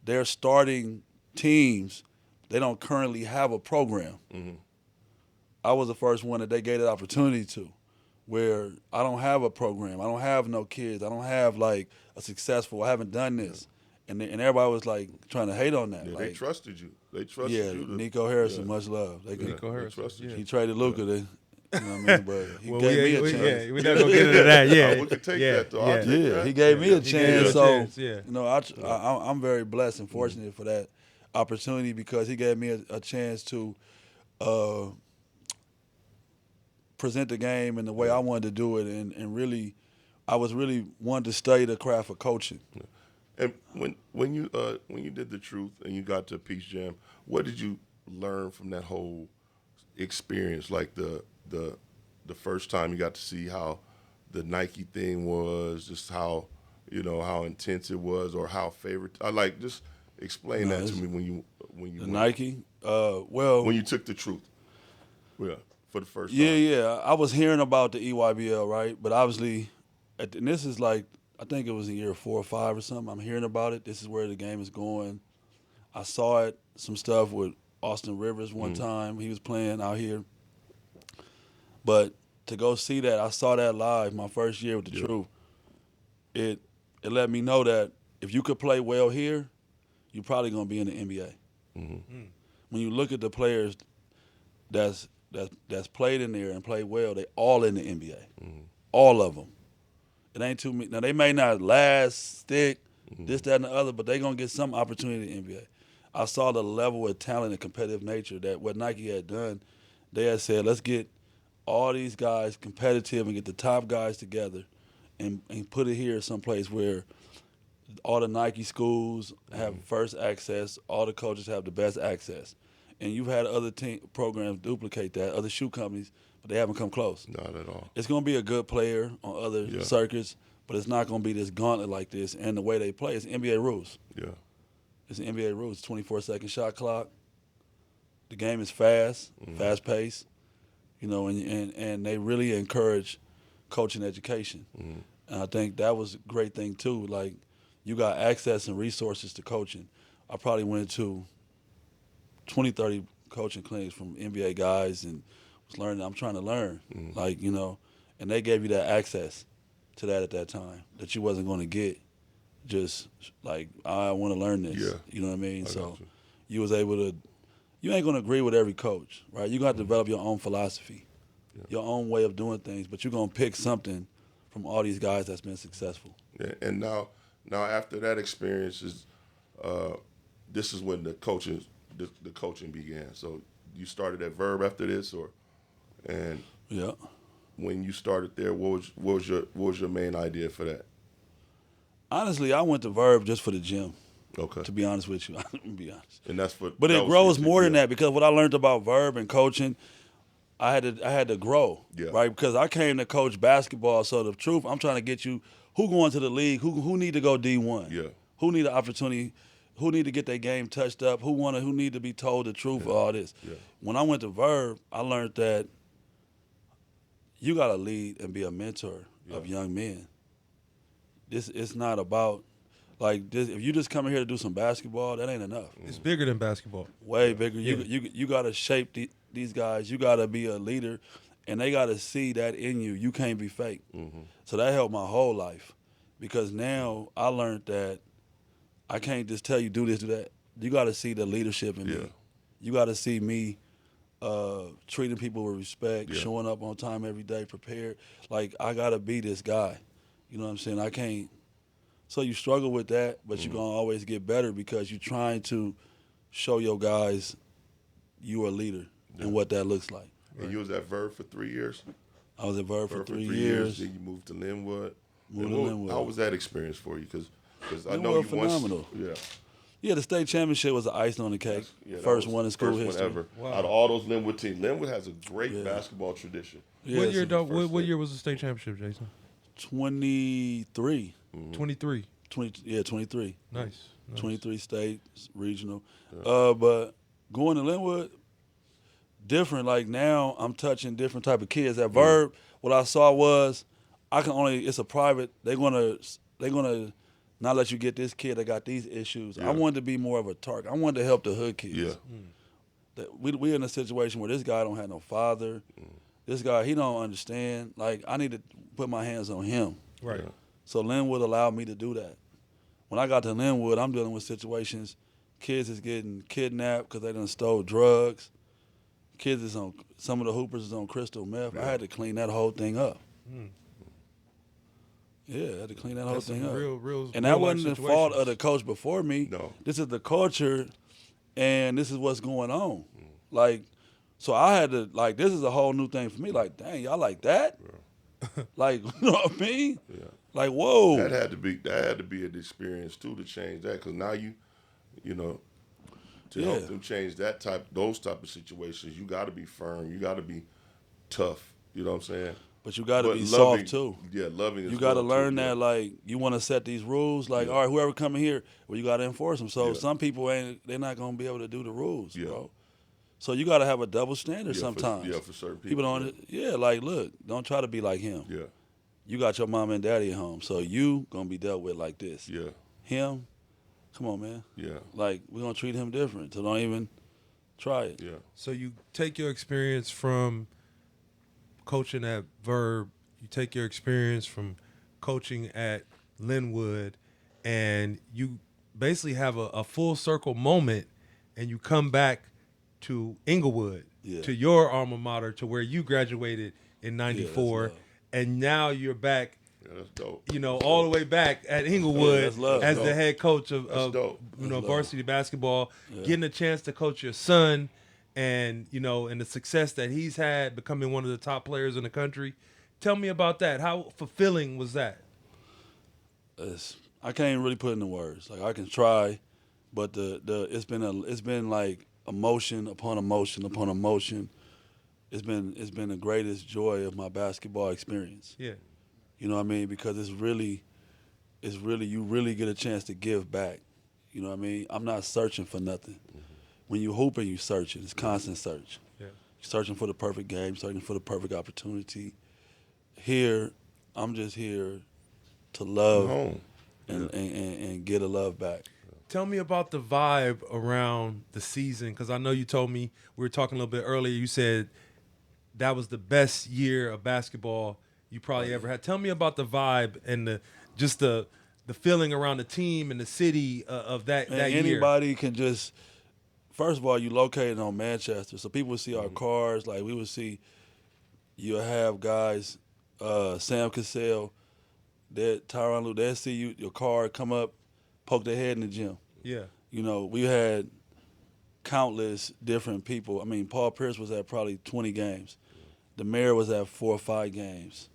they're starting teams. They don't currently have a program. I was the first one that they gave that opportunity to, where I don't have a program. I don't have no kids. I don't have, like, I haven't done this. And everybody was, like, trying to hate on that. Yeah, like, they trusted you. They trusted you. Nico Harrison, much love. Nico Harrison. Trusted you. He traded Luka. You know what I mean? But he gave me a chance. Yeah, we're not going to get into that. Yeah. We could take that, though. I'll take that. He gave me a chance. So, yeah. you know, I'm very blessed and fortunate for that opportunity because he gave me a chance to present the game in the way I wanted to do it and really I was really wanting to study the craft of coaching. And when you did the truth and you got to Peace Jam, what did you learn from that whole experience? Like the first time you got to see how the Nike thing was, just how how intense it was, or how favorite. I like just explain that to me when you the Nike. Well, when you took the truth, for the first time. Yeah. I was hearing about the EYBL, right? But obviously, and this is like, I think it was in year 4 or 5 or something. I'm hearing about it. This is where the game is going. I saw it, some stuff with Austin Rivers one time. He was playing out here. But to go see that, I saw that live my first year with the Truth. It let me know that if you could play well here, you're probably going to be in the NBA. When you look at the players that's played in there and played well, they all in the NBA. All of them. It ain't too many. Now, they may not last, stick, this, that, and the other, but they're going to get some opportunity in the NBA. I saw the level of talent and competitive nature that what Nike had done. They had said, let's get all these guys competitive and get the top guys together and put it here someplace where all the Nike schools have first access, all the coaches have the best access. And you've had other programs duplicate that, other shoe companies, but they haven't come close. Not at all. It's going to be a good player on other circuits, but it's not going to be this gauntlet like this. And the way they play is NBA rules. Yeah. It's the NBA rules. 24-second shot clock. The game is fast, fast-paced, and they really encourage coaching education. And I think that was a great thing, too. Like, you got access and resources to coaching. I probably went to 20, 30 coaching clinics from NBA guys and was learning. I'm trying to learn, and they gave you that access to that at that time that you wasn't going to get just like, I want to learn this. Yeah. You know what I mean? So you was able to, you ain't going to agree with every coach, right? You're going to develop your own philosophy, your own way of doing things, but you're going to pick something from all these guys that's been successful. Yeah, and now after that experience this is when the coaching began. So you started at Verb after this, when you started there, what was your main idea for that? Honestly, I went to Verb just for the gym. Okay. To be honest with you, I'm gonna be honest. And that's but it grows more than that, because what I learned about Verb and coaching, I had to grow, right? Because I came to coach basketball. So the truth, I'm trying to get you who going to the league, who need to go D1, who need an opportunity, who need to get their game touched up, who need to be told the truth of all this. When I went to Verb, I learned that you got to lead and be a mentor of young men. It's not about like this. If you just come here to do some basketball, that ain't enough. It's bigger than basketball. Way bigger. You got to shape these guys. You got to be a leader, and they got to see that in you. You can't be fake. So that helped my whole life, because now I learned that I can't just tell you do this, do that. You got to see the leadership in me. You got to see me treating people with respect, showing up on time every day, prepared. Like, I got to be this guy. You know what I'm saying? I can't. So you struggle with that, but you're going to always get better because you're trying to show your guys you are a leader and what that looks like. And you was at Verb for 3 years? I was at Verb for 3 years. Then you moved to Linwood. Linwood. How was that experience for you? Because I know you phenomenal. Yeah, the state championship was the icing on the cake. First one in school first history. One ever. Wow. Out of all those Linwood teams, Linwood has a great basketball tradition. What year was the state championship, Jason? 23. 23. 23. Nice. 23 state, regional. But going to Linwood, different. Like, now I'm touching different type of kids. At Verb, what I saw was it's a private, they're gonna not let you get this kid that got these issues. I wanted to be more of a target. I wanted to help the hood kids. We're in a situation where this guy don't have no father. This guy, he don't understand. Like, I need to put my hands on him. Right. So Linwood allowed me to do that. When I got to Linwood, I'm dealing with situations, kids is getting kidnapped because they done stole drugs. Kids is on, some of the hoopers is on crystal meth. I had to clean that whole thing up. Yeah, I had to clean that whole thing up. And that wasn't the fault of the coach before me. No. This is the culture, and this is what's going on. Like, so I had to, like, this is a whole new thing for me. Like, dang, y'all like that? Like, you know what I mean? Yeah. Like, whoa. That had to be an experience too to change that, because now you know, to help them change those type of situations, you got to be firm, you got to be tough. You know what I'm saying? But you got to be loving, soft too. Yeah, loving. You got to learn yeah. that, like, you want to set these rules. Like, all right, whoever coming here, well, you got to enforce them. So some people they're not gonna be able to do the rules, bro. So you got to have a double standard sometimes. For certain people. Don't. Like, look, don't try to be like him. Yeah. You got your mom and daddy at home, so you gonna be dealt with like this. Yeah. Him, come on, man. Yeah. Like, we're gonna treat him different. So don't even try it. Yeah. So you take your experience from coaching at Verb, you take your experience from coaching at Linwood, and you basically have a full circle moment, and you come back to Inglewood, to your alma mater, to where you graduated in '94, and now you're back. Yeah, that's dope. You know, all the way back at Inglewood as the head coach of varsity basketball, getting a chance to coach your son, and and the success that he's had, becoming one of the top players in the country. Tell me about that. How fulfilling was that? I can't really put it into words. Like, I can try, but it's been like emotion upon emotion upon emotion. It's been the greatest joy of my basketball experience. Yeah. You know what I mean? Because it's really you really get a chance to give back. You know what I mean? I'm not searching for nothing. When you hooping, you searching. It's constant search. Yeah. You're searching for the perfect game, searching for the perfect opportunity. Here, I'm just here to love and get a love back. Tell me about the vibe around the season, because I know you told me, we were talking a little bit earlier, you said that was the best year of basketball you probably ever had. Tell me about the vibe and the feeling around the team and the city of that year. Anybody can just, first of all, you located on Manchester, so people would see our cars. Like, we would see, you'll have guys, Sam Cassell, Tyronn Lue, they'll see your car come up, poke their head in the gym. Yeah. You know, we had countless different people. I mean, Paul Pierce was at probably 20 games. The mayor was at 4 or 5 games.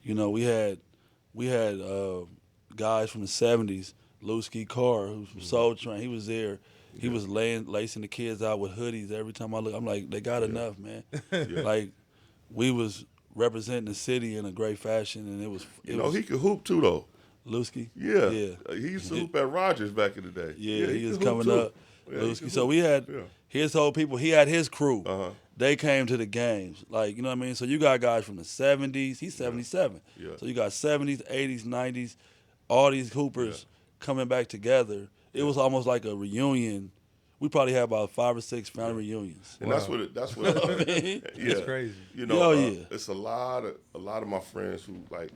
You know, we had guys from the 70s, Lewski Carr, who's from Soul Train. He was there. He was lacing the kids out with hoodies every time I look. I'm like, they got enough, man. Like, we was representing the city in a great fashion, and it was. He could hoop too, though. Lewski? Yeah. He used to hoop at Rogers back in the day. Yeah, he was coming up. Lewski. So we had his whole people. He had his crew. They came to the games. Like, you know what I mean? So you got guys from the 70s. He's 77. Yeah. So you got 70s, 80s, 90s, all these hoopers coming back together. It was almost like a reunion. We probably had about 5 or 6 family reunions. And that's what It's crazy. You know, it's a lot of my friends who, like,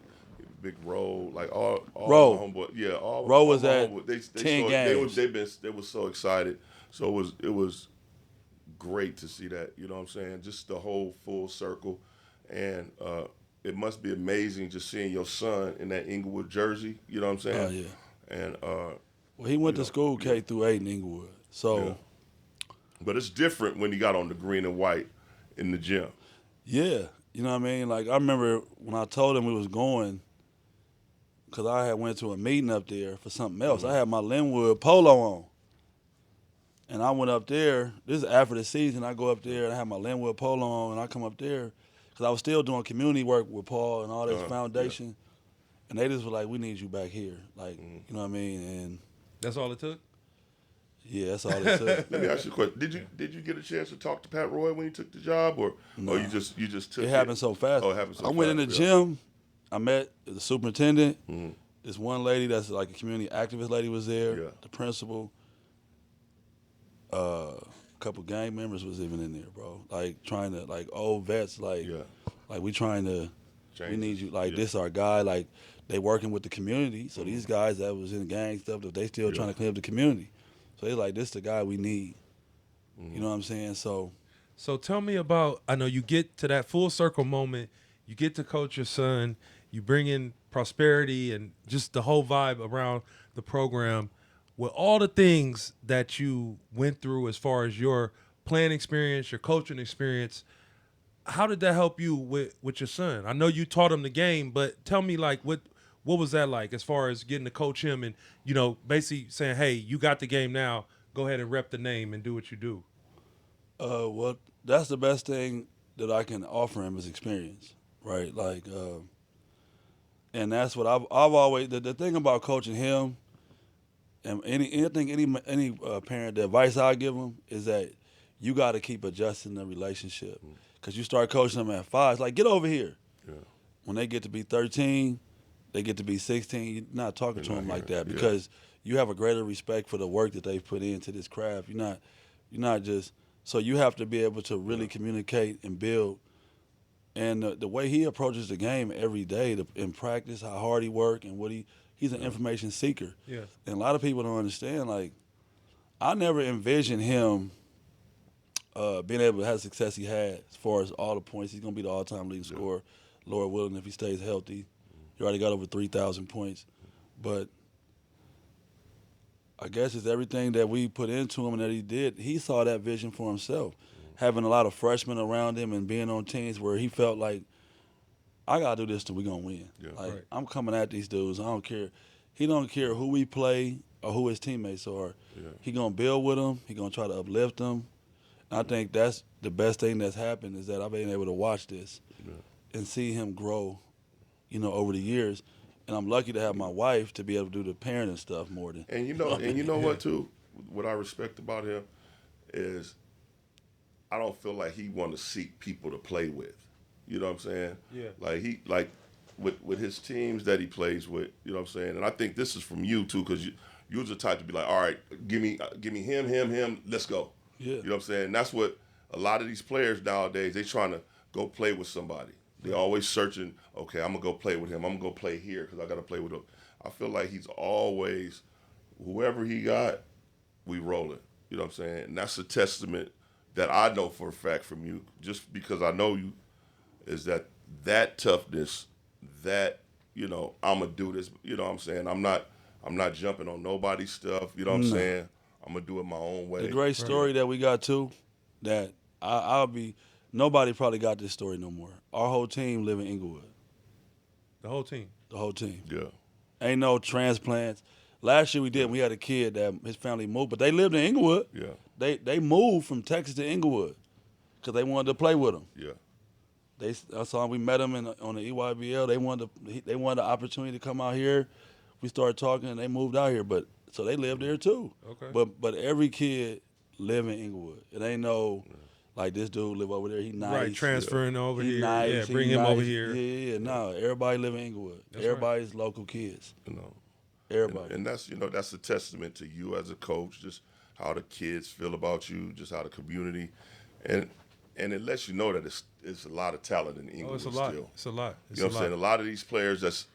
Big Roll, like all my homeboys. Yeah, Roll was at homeboys, 10 games. They were so excited. So it was great to see that. You know what I'm saying? Just the whole full circle, and it must be amazing just seeing your son in that Inglewood jersey. You know what I'm saying? Oh yeah. And well, he went to school K through 8 in Inglewood. So, but it's different when he got on the green and white in the gym. Yeah, you know what I mean? Like, I remember when I told him we was going, because I had went to a meeting up there for something else. I had my Linwood polo on. And I went up there. This is after the season. I go up there and I have my Linwood polo on, and I come up there because I was still doing community work with Paul and all this foundation. Yeah. And they just were like, we need you back here. Like, you know what I mean? And that's all it took? Yeah, that's all it took. Let me ask you a question. Did you get a chance to talk to Pat Roy when you took the job, or you just took it? It happened so fast. Oh, it happened so fast. I went in the gym. I met the superintendent. This one lady that's like a community activist lady was there. Yeah. The principal. A couple gang members was even in there, bro. Like, trying to, like, old vets, like we trying to, we need you, like, this our guy, like, they working with the community. So these guys that was in gang stuff, they still trying to clean up the community. So they like, this the guy we need. You know what I'm saying? So tell me about, I know you get to that full circle moment, you get to coach your son, you bring in prosperity and just the whole vibe around the program. With all the things that you went through as far as your playing experience, your coaching experience, how did that help you with your son? I know you taught him the game, but tell me, like, what was that like as far as getting to coach him and, you know, basically saying, hey, you got the game now, go ahead and rep the name and do what you do? Well, that's the best thing that I can offer him is experience, right? Like, and that's what I've always, the thing about coaching him, and any parent, the advice I give them is that you got to keep adjusting the relationship. Because you start coaching them at 5, it's like, get over here. Yeah. When When they get to be 13, they get to be 16, you're not talking to them like that because you have a greater respect for the work that they've put into this craft. You're not just, so you have to be able to really communicate and build. And the way he approaches the game every day in practice, how hard he work and he's an information seeker. Yeah. And a lot of people don't understand, like, I never envisioned him being able to have the success he had as far as all the points. He's going to be the all-time leading scorer, Lord willing, if he stays healthy. He already got over 3,000 points. But I guess it's everything that we put into him and that he did. He saw that vision for himself. Having a lot of freshmen around him and being on teams where he felt like, I got to do this till we're going to win. Yeah. Like, Right. I'm coming at these dudes. I don't care. He don't care who we play or who his teammates are. Yeah. He going to build with them. He going to try to uplift them. And I think that's the best thing that's happened is that I've been able to watch this and see him grow, you know, over the years. And I'm lucky to have my wife to be able to do the parenting stuff more than. And you know what too? What I respect about him is I don't feel like he want to seek people to play with. You know what I'm saying? Yeah. Like with his teams that he plays with. You know what I'm saying? And I think this is from you too, because you're the type to be like, all right, give me him, let's go. Yeah. You know what I'm saying? That's what a lot of these players nowadays, they trying to go play with somebody. They're always searching, okay, I'm going to go play with him. I'm going to go play here because I got to play with him. I feel like he's always, whoever he got, we rolling. You know what I'm saying? And that's a testament that I know for a fact from you, just because I know you, is that toughness, that, you know, I'm going to do this. You know what I'm saying? I'm not jumping on nobody's stuff. You know what I'm saying? I'm going to do it my own way. The great story that we got too, that nobody probably got this story no more. Our whole team live in Inglewood. The whole team. The whole team. Yeah. Ain't no transplants. Last year we had a kid that his family moved, but they lived in Inglewood. Yeah. They moved from Texas to Inglewood because they wanted to play with him. Yeah. I saw we met them on the EYBL. They wanted the opportunity to come out here. We started talking, and they moved out here. But so they lived there too. Okay. But every kid live in Inglewood. It ain't no like this dude live over there. He nice. Right, transferring over He here. nice. Yeah, He bring him nice. over here. Yeah. No, everybody live in Inglewood. That's Everybody's local kids. You know. Everybody. And that's, you know, that's a testament to you as a coach, just how the kids feel about you, just how the community, and it lets you know that it's a lot of talent in England. It's a lot. Still. It's a lot. You know what I'm saying? A lot of these players that's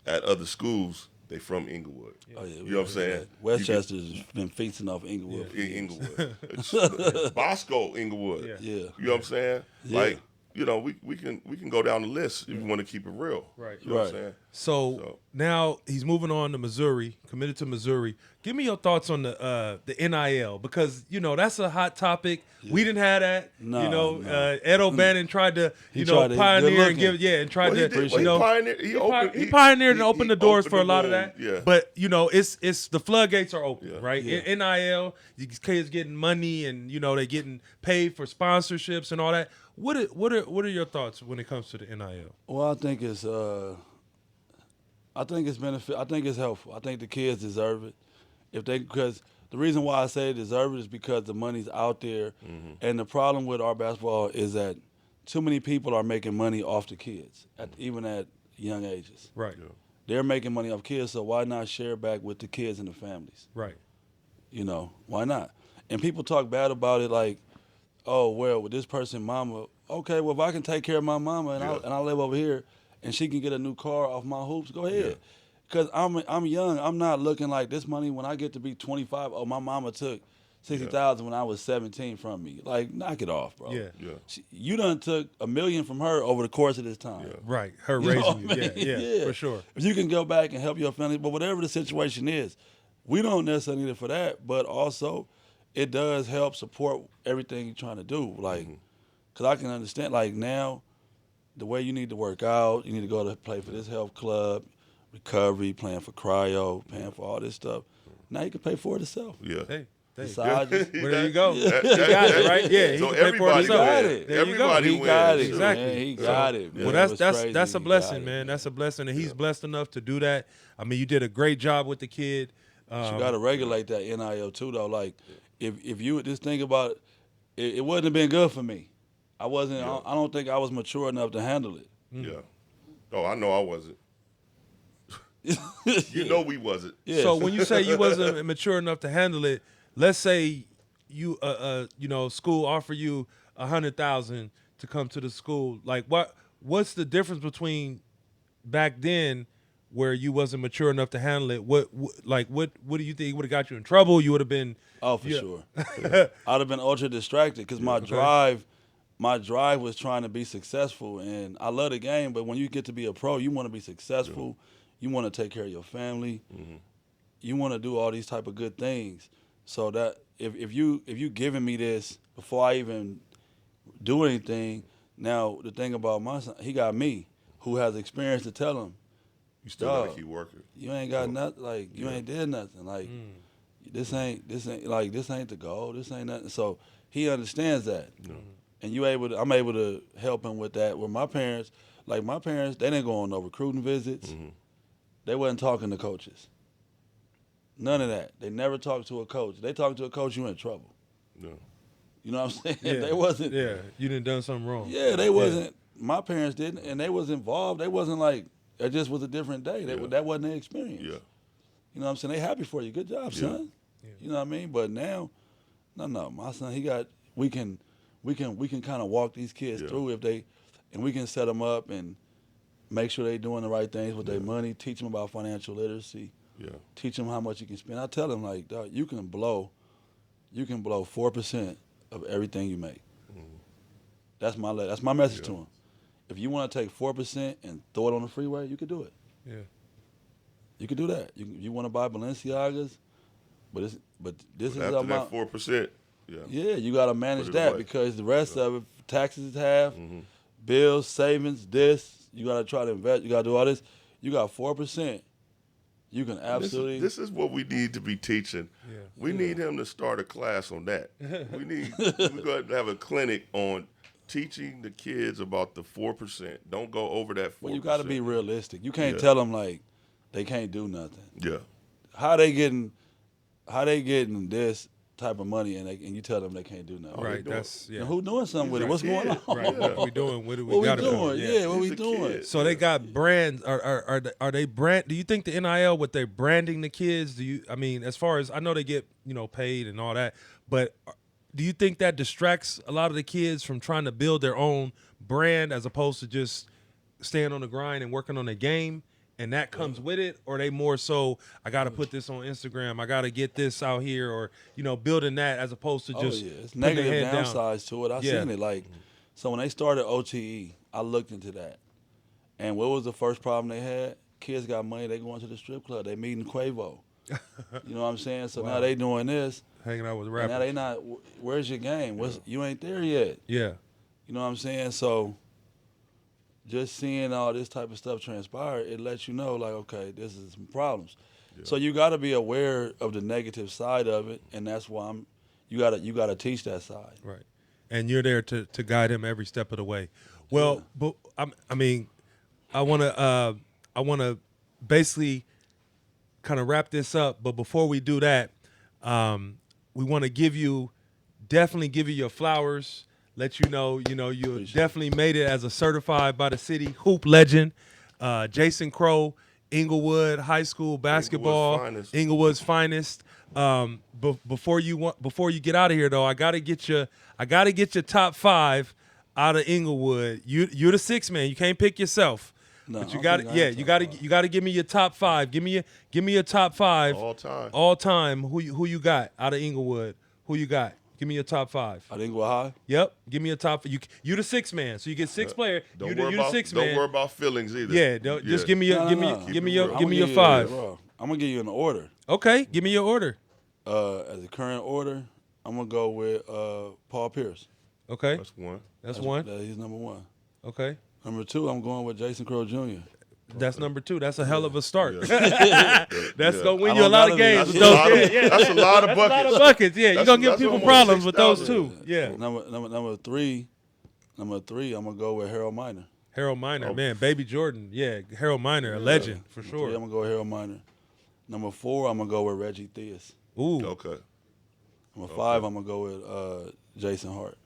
at other schools, they from Inglewood. Oh, yeah, You know what I'm saying? Westchester's been feasting off Inglewood. In Inglewood. Bosco, Inglewood. Yeah. Yeah. You know what I'm saying? Yeah. Like, you know, we can go down the list if you want to keep it real. Right. You know what I'm Right. saying? So now he's moving on to Missouri, committed to Missouri. Give me your thoughts on the NIL, because, you know, that's a hot topic. Yeah. We didn't have that. No, you know, no. Ed O'Bannon tried to, He you know, tried to- pioneer good and give, looking. and tried Well, to, he you know, pioneered and opened the doors opened for a lot of room. that. Yeah. But, you know, it's the floodgates are open, Yeah. right? Yeah. In NIL, these kids getting money and, you know, they getting paid for sponsorships and all that. What are your thoughts when it comes to the NIL? Well, I think it's benefit. I think it's helpful. I think the kids deserve it. Because the reason why I say deserve it is because the money's out there, and the problem with our basketball is that too many people are making money off the kids, even at young ages. Right. Yeah. They're making money off kids, so why not share back with the kids and the families? Right. You know, why not? And people talk bad about it like, oh, well, with this person, mama, okay, well, if I can take care of my mama and I live over here and she can get a new car off my hoops, go ahead. Because I'm young. I'm not looking like this money when I get to be 25. Oh, my mama took $60,000 when I was 17 from me. Like, knock it off, bro. Yeah. Yeah. You done took $1 million from her over the course of this time. Yeah. Right. Her You know raising you. what I mean? Yeah, for sure. If you can go back and help your family, but whatever the situation is, we don't necessarily need it for that, but also it does help support everything you're trying to do. Like, Because I can understand, like, now, the way you need to work out, you need to go to play for this health club, recovery, playing for cryo, paying for all this stuff. Now you can pay for it yourself. Yeah. Hey, Massages. well, there you go. That- You got it, right? Yeah, he So can pay for everybody it himself. got wins. it. There you go. Everybody He wins. got it, Exactly. man. He got it. Well, man. that's It was that's crazy. that's a He blessing, got it, man. That's a blessing, and he's blessed enough to do that. I mean, you did a great job with the kid. But you got to regulate that NIL too, though. Like, if you just think about it, it wouldn't have been good for me. I wasn't. Yeah. I don't think I was mature enough to handle it. Yeah. Oh, I know I wasn't. You know we wasn't. Yeah. So when you say you wasn't mature enough to handle it, let's say you school offer you $100,000 to come to the school. Like what's the difference between back then where you wasn't mature enough to handle it? What do you think would have got you in trouble? You would have been Oh, for sure. I'd have been ultra distracted because my drive was trying to be successful, and I love the game. But when you get to be a pro, you want to be successful. You want to take care of your family. Mm-hmm. You want to do all these type of good things. So that if you giving me this before I even do anything, now the thing about my son, he got me, who has experience to tell him, You still got to Dog. keep working. you ain't got nothing. Like you ain't did nothing. Like this ain't the goal. This ain't nothing. So he understands that, and I'm able to help him with that. With my parents, they didn't go on no recruiting visits. Mm-hmm. They wasn't talking to coaches. None of that. They never talked to a coach. They talked to a coach, you in trouble. No. You know what I'm saying? Yeah. They wasn't. Yeah, you done something wrong. Yeah, they wasn't. My parents didn't, and they was involved. They wasn't like it just was a different day. That wasn't their experience. Yeah. You know what I'm saying? They happy for you. Good job, son. Yeah. You know what I mean? But now, no. My son, we can kind of walk these kids through and we can set them up and make sure they doing the right things with their money. Teach them about financial literacy. Yeah. Teach them how much you can spend. I tell them like, dog, you can blow 4% of everything you make. That's my message to them. If you want to take 4% and throw it on the freeway, you can do it. Yeah. You can do that. You want to buy Balenciagas, but this is After about that 4%, yeah. You got to manage Put it that away. because the rest of it, taxes is half, Mm-hmm. bills, savings, this. You got to try to invest. You got to do all this. You got 4%. You can absolutely. This is what we need to be teaching. Yeah. We need him to start a class on that. We're going to have a clinic on teaching the kids about the 4%. Don't go over that 4%. Well, you got to be realistic. You can't tell them like they can't do nothing. Yeah. How they getting this type of money and you tell them they can't do nothing? Right. doing? That's Now, who doing something with it? What's going on? Right. What we doing? What do we What we got to doing? do? Yeah, what we He's a doing? kid. So they got brands. Are they brand? Do you think the NIL what they're branding the kids? I mean, as far as I know, they get paid and all that. But do you think that distracts a lot of the kids from trying to build their own brand as opposed to just staying on the grind and working on the game? And that comes with it, or they more so, I got to put this on Instagram, I got to get this out here, or building that as opposed to just It's putting their negative head down. downsides to it. I Yeah. seen it. Like, so when they started OTE, I looked into that. And what was the first problem they had? Kids got money, they going to the strip club, they meeting Quavo. You know what I'm saying? So now they doing this. Hanging out with And rappers. now they not. Where's your game? You ain't there yet. Yeah. You know what I'm saying? So just seeing all this type of stuff transpire, it lets you know, like, okay, this is some problems. Yeah. So you got to be aware of the negative side of it, and that's why you got to teach that side. Right. And you're there to guide him every step of the way. Well, but I want to basically kind of wrap this up. But before we do that, we want to definitely give you your flowers. Let you know, you definitely made it as a certified by the city hoop legend. Jason Crowe, Inglewood High School basketball, Inglewood's finest. Before you get out of here though, I gotta get your top 5 out of Inglewood. You're the 6th man. You can't pick yourself. No, But you I got don't think yeah, I have you got to give me your top 5. Give me your top 5 All time. time. Who you got out of Inglewood? Who you got? Give me your top 5. I think we're high. Yep. Give me a top. You the 6th man, so you get 6 player. You the 6th man. Don't worry about feelings either. Yeah. Just give me your give me your 5. I'm gonna give you an order. Okay. Give me your order. As a current order, I'm gonna go with Paul Pierce. Okay. That's one. That's one. He's number one. Okay. Number two, I'm going with Jason Crowe Jr. That's number two. That's a hell of a start. Yeah. That's gonna win I you a don't lot gotta of be- games That's with a those. lot of- Yeah, that's a lot of That's a lot buckets. of buckets. Yeah, you're That's- gonna give that's people almost problems with those 6,000. two. Yeah. Number three, I'm gonna go with Harold Miner. Harold Miner, Oh. man, Baby Jordan. Yeah, Harold Miner, a legend for Three, sure. I'm gonna go with Harold Miner. Number four, I'm gonna go with Reggie Theus. Ooh, Okay. Number five, I'm gonna go with Jason Hart.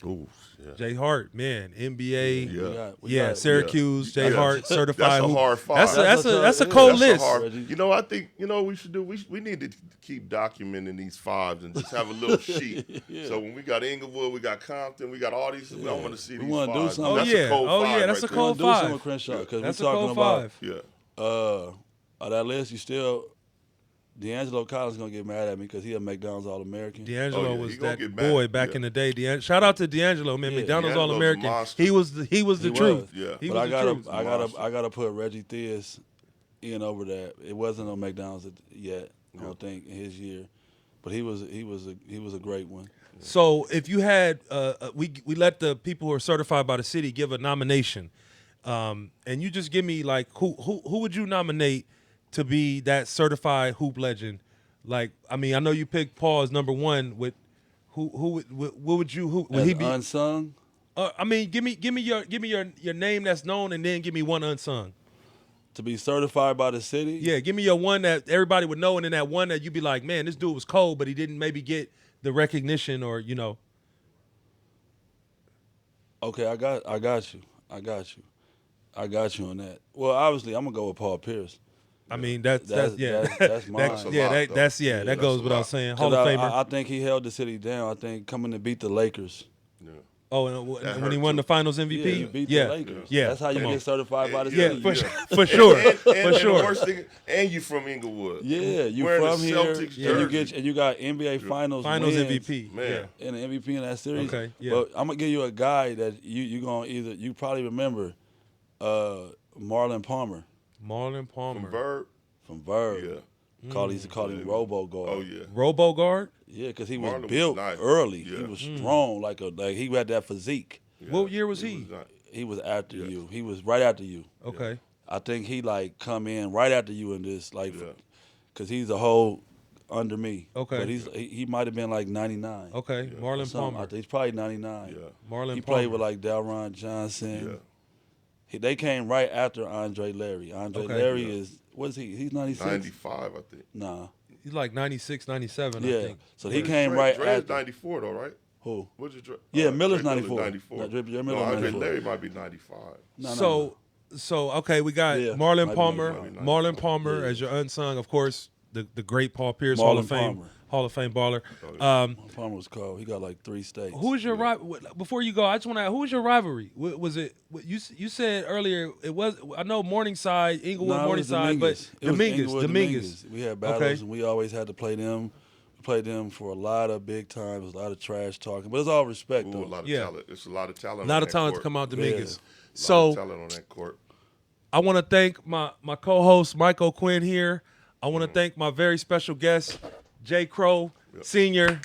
Ooh, yeah. Jay Hart, man, NBA. Yeah. We got Syracuse, Jay Yeah. Hart, certified. That's a hoop. hard five. That's a That's cold That's a list. hard- Reggie. You know, I think we should do. We need to keep documenting these fives and just have a little sheet. So when we got Inglewood, we got Compton, we got all these. I want to see We these wanna do fives. something. That's Oh, a yeah. cold Oh, five yeah, that's right a there. cold Do five. some with Crenshaw because That's a we're talking cold about five. Yeah. on that list. You still D'Angelo Collins gonna get mad at me because he a McDonald's All-American. D'Angelo Oh, yeah, was he gonna that get mad. boy back Yeah. in the day. Shout out to D'Angelo, man. Yeah. McDonald's D'Angelo's a All-American. monster. He was the He truth. was. Yeah. He But was the truth. I gotta put Reggie Theus in over that. It wasn't on McDonald's yet, I don't think, in his year. But he was a great one. So if you had, we let the people who are certified by the city give a nomination, and you just give me like who would you nominate to be that certified hoop legend? Like, I mean, I know you picked Paul as number one. With what would you would As he be? unsung? I mean, give me your name that's known, and then give me one unsung. To be certified by the city? Yeah, give me your one that everybody would know, and then that one that you'd be like, man, this dude was cold, but he didn't maybe get the recognition, or you know. Okay, I got you on that. Well, obviously, I'm gonna go with Paul Pierce. I mean, that's That's yeah, mine. That's a yeah, lot, that, though. that's Yeah, that that's goes a without lot. saying. 'Cause Hall of Famer. I think he held the city down. I think coming to beat the Lakers. Yeah. Oh, and That when he hurt, won too. the Finals Yeah, MVP. beat Yeah, the Lakers. yeah, That's how you come on. get certified by the Yeah, city. for sure, And for the sure. worst thing, and you from Inglewood. Yeah, you Wearing from the here, Celtics and you got NBA Finals Finals wins MVP. Man. Yeah. and an MVP in that series. Okay, yeah. But I'm gonna give you a guy that you gonna you probably remember, Marlon Palmer Marlon Palmer. From Verb. from Verb. Yeah. Used to call him Robo Guard. Oh yeah. Robo guard. Yeah, because he was Marlon was built nice. early. He Yeah. was strong, like he had that physique. Yeah. What year was he? nice. He was after you. He was right after you. Okay. I think he like come in right after you in this, like, Yeah. because he's a whole under me. Okay. But he might have been like 99. Okay. Marlon Something. I Palmer. think he's probably 99. Yeah. Marlon He Palmer. played with like Delron Johnson. Yeah. They came right after Andre Larry. Andre Okay. Larry Yeah. is, what is he? He's 96? 95, I think. Nah. He's like 96, 97, I Yeah. think. So he came right Dre's after. 94 though, right? Who? What's your Dre? Yeah, Miller's Dre 94. 94. No, Dre Miller no, Andre 94. Larry might be 95. No. So okay, we got Yeah, Marlon might be Palmer. 95. Marlon Palmer Yeah. as your unsung, of course, the great Paul Pierce, Hall of Marlon Fame, Palmer. Hall of Fame baller. Palmer was cold. He got like 3 states. Who is your rival? Before you go, I just want to ask, who was your rivalry? Was it you said earlier? It was, I know Morningside, Inglewood, No, it was Morningside, but Dominguez. It was Inglewood, Dominguez. We had battles, Okay. and we always had to play them. We played them for a lot of big times, a lot of trash talking, but it's all respect Ooh, though. a lot of Yeah. talent. It's a lot of talent. A lot on of that talent to court. come out Dominguez. A lot of So talent on that court. I want to thank my co-host Michael Quinn here. I want to thank my very special guest, Jay Crowe Sr.,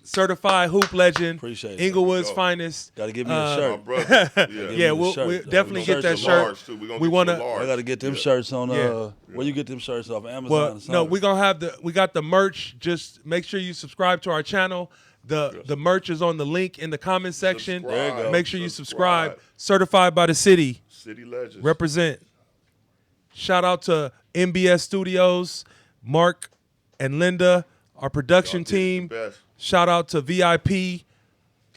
certified hoop legend, Appreciate it. Inglewood's Go. finest. Got to give me a My shirt. brother. Yeah. Yeah, me the we'll shirt, though. definitely The get that shirts are shirt. large, too. We're gonna We get you wanna- a large. I got to get them Yeah. shirts on. Yeah. Where you get them shirts off? Amazon. Well, or no, something? we're gonna have we got the merch. Just make sure you subscribe to our channel. The merch is on the link in the comment section. Subscribe. There you go. Make sure you subscribe. Subscribe. Certified by the city. City Legends. Represent. Shout out to MBS Studios, Mark and Linda, our production Y'all did the team. best. Shout out to VIP.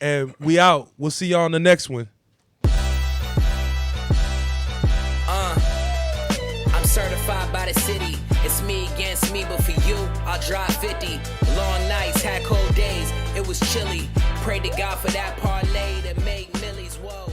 And we out. We'll see y'all on the next one. I'm certified by the city. It's me against me, but for you, I'll drop 50. Long nights, had cold days. It was chilly. Pray to God for that parlay to make millies. Whoa.